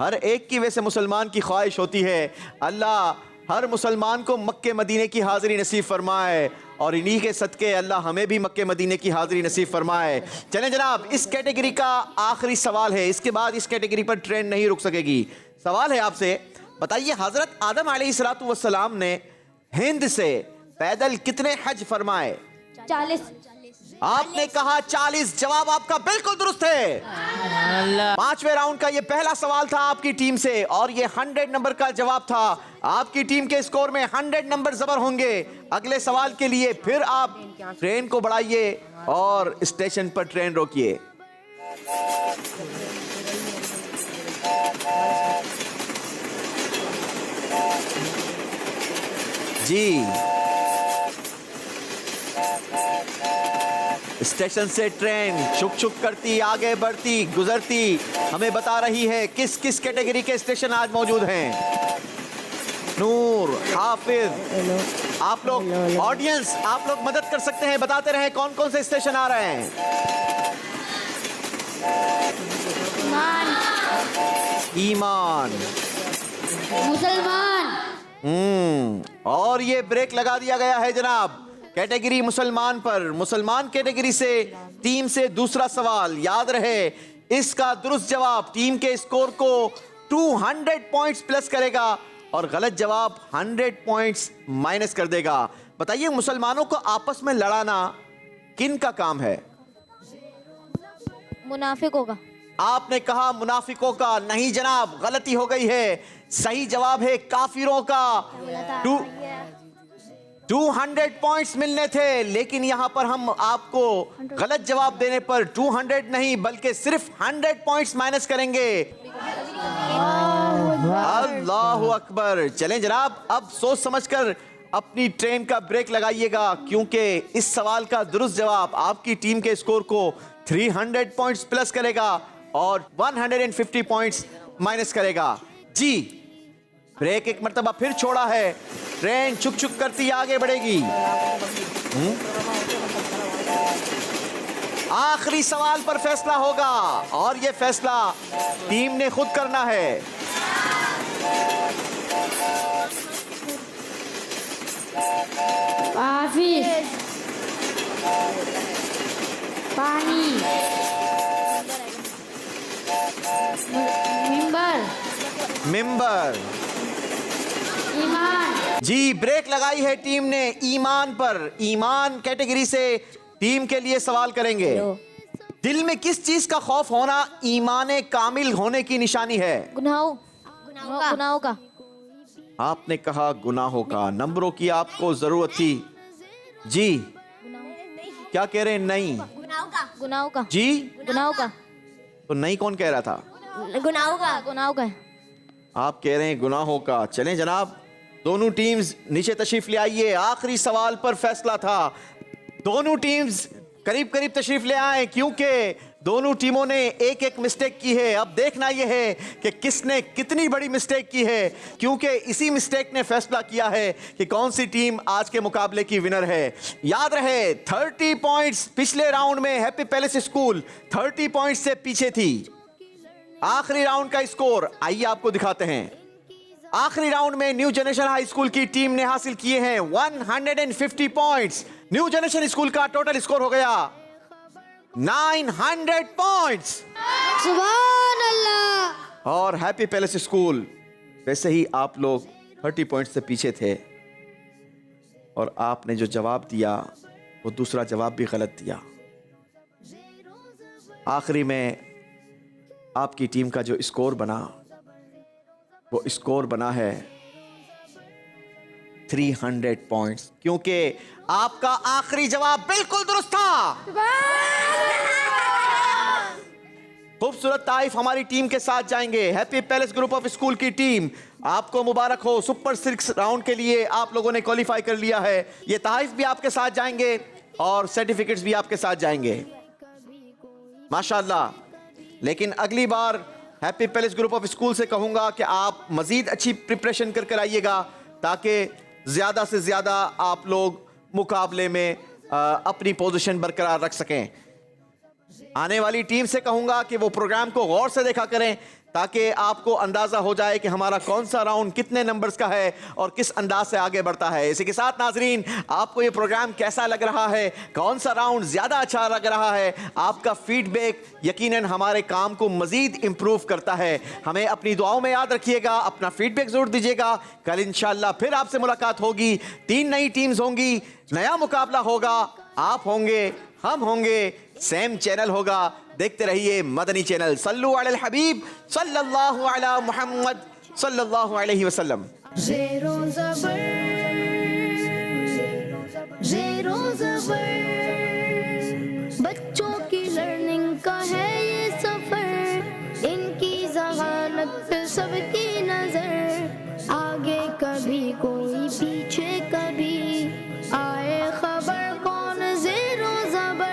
हर एक की वैसे मुसलमान की ख्वाहिश होती है अल्लाह हर मुसलमान को मक्के मदीने की हाज़िरी नसीब फरमाए और इन्हीं के सदके अल्लाह हमें भी मक्के मदीने की हाज़िरी नसीब फरमाए। चलें जनाब, इस कैटेगरी का आखिरी सवाल है, इसके बाद इस कैटेगरी पर ट्रेन नहीं रुक सकेगी। सवाल है आपसे, बताइए हज़रत आदम अलैहिस्सलातु वस्सलाम ने हिंद से पैदल कितने हज फरमाए? 40। आपने कहा 40। जवाब आपका बिल्कुल दुरुस्त है। पांचवें राउंड का ये पहला सवाल था आपकी टीम से और ये 100 नंबर का जवाब था। आपकी टीम के स्कोर में 100 नंबर जबर होंगे। अगले सवाल के लिए फिर आप ट्रेन को बढ़ाइए और स्टेशन पर ट्रेन रोकिए। जी, स्टेशन से ट्रेन चुक चुक करती आगे बढ़ती गुजरती हमें बता रही है किस किस कैटेगरी के स्टेशन आज मौजूद हैं। नूर, हाफिज, आप लोग ऑडियंस आप लोग मदद कर सकते हैं, बताते रहे कौन कौन से स्टेशन आ रहे हैं। ईमान, मुसलमान। और ये ब्रेक लगा दिया गया है जनाब कैटेगरी मुसलमान पर। मुसलमान कैटेगरी से टीम से दूसरा सवाल याद रहे, इसका दुरुस्त जवाब टीम के स्कोर को 200 पॉइंट्स प्लस करेगा और गलत जवाब 100 पॉइंट्स माइनस कर देगा। बताइए मुसलमानों को आपस में लड़ाना किन का काम है? मुनाफिकों का। आपने कहा मुनाफिकों का। नहीं जनाब, गलती हो गई है। सही जवाब है काफिरों का। 200 पॉइंट्स मिलने थे लेकिन यहां पर हम आपको गलत जवाब देने पर 200 नहीं बल्कि सिर्फ 100 पॉइंट्स माइनस करेंगे। अल्लाहु अकबर। चलें जनाब, अब सोच समझकर अपनी ट्रेन का ब्रेक लगाइएगा क्योंकि इस सवाल का दुरुस्त जवाब आपकी टीम के स्कोर को 300 पॉइंट्स प्लस करेगा और 150 पॉइंट्स माइनस करेगा। जी, ब्रेक एक मर्तबा फिर छोड़ा है, ट्रेन चुक चुक करती आगे बढ़ेगी। आखिरी सवाल पर फैसला होगा और यह फैसला टीम ने खुद करना है। हाफिज, पानी, मिंबर, ईमान। जी, ब्रेक लगाई है टीम ने ईमान पर। ईमान कैटेगरी से टीम के लिए सवाल करेंगे। दिल में किस चीज का खौफ होना ईमान कामिल होने की निशानी है? गुनाहों का। आपने कहा गुनाहों का। नंबरों की आपको जरूरत थी। जी, क्या कह रहे हैं? नहीं, गुनाहों का। जी, गुनाहों का। तो नहीं कौन कह रहा था? गुनाहों का। आप कह रहे हैं गुनाहों का। चलें जनाब, दोनों टीम्स नीचे तशरीफ ले आइए। आखिरी सवाल पर फैसला था। दोनों टीम्स करीब करीब तशरीफ ले आए क्योंकि दोनों टीमों ने एक एक मिस्टेक की है। अब देखना यह है कि किसने कितनी बड़ी मिस्टेक की है, क्योंकि इसी मिस्टेक ने फैसला किया है कि कौन सी टीम आज के मुकाबले की विनर है। याद रहे 30 पॉइंट्स पिछले राउंड में हैप्पी पैलेस स्कूल 30 पॉइंट्स से पीछे थी। आखिरी राउंड का स्कोर आइए आपको दिखाते हैं। आखिरी राउंड में न्यू जनरेशन हाई स्कूल की टीम ने हासिल किए हैं 150 पॉइंट्स। न्यू जनरेशन स्कूल का टोटल स्कोर हो गया 900 पॉइंट्स। सुभान अल्लाह। और हैप्पी पैलेस स्कूल वैसे ही आप लोग 30 पॉइंट्स से पीछे थे और आपने जो जवाब दिया वो दूसरा जवाब भी गलत दिया। आखिरी में आपकी टीम का जो स्कोर बना वो स्कोर बना है 300 पॉइंट्स, क्योंकि आपका आखिरी जवाब बिल्कुल दुरुस्त था। खूबसूरत तारीफ हमारी टीम के साथ जाएंगे। Happy palace group of school की टीम, आपको मुबारक हो। सुपर 6 राउंड के लिए आप लोगों ने क्वालिफाई कर लिया है। ये तारीफ भी आपके साथ जाएंगे और सर्टिफिकेट्स भी आपके साथ जाएंगे, माशाल्लाह। लेकिन अगली बार happy palace group of school से कहूंगा कि आप मजीद अच्छी प्रिपरेशन कर आइएगा, ताकि ज्यादा से ज्यादा आप लोग मुकाबले में अपनी पोजीशन बरकरार रख सकें। आने वाली टीम से कहूंगा कि वो प्रोग्राम को गौर से देखा करें, ताकि आपको अंदाजा हो जाए कि हमारा कौन सा राउंड कितने नंबर्स का है और किस अंदाज से आगे बढ़ता है। इसी के साथ नाजरीन, आपको ये प्रोग्राम कैसा लग रहा है, कौन सा राउंड ज्यादा अच्छा लग रहा है, आपका फीडबैक यकीनन हमारे काम को मजीद इंप्रूव करता है। हमें अपनी दुआओं में याद रखिएगा, अपना फीडबैक जरूर दीजिएगा। कल इंशाल्लाह फिर आपसे मुलाकात होगी। 3 नई टीम्स होंगी, नया मुकाबला होगा, आप होंगे, हम होंगे, सेम चैनल होगा। देखते रहिए मदनी चैनल। सल्लु अलल हबीब सल्लल्लाहु अला मुहम्मद सल्लल्लाहु अलैहि वसल्लम। ज़ेरो ज़बर, ज़ेरो ज़बर, बच्चों की लर्निंग का है ये सफर। इनकी ज़हानत पे सबकी नजर, आगे कभी कोई पीछे कभी, आए खबर कौन ज़ेरो ज़बर।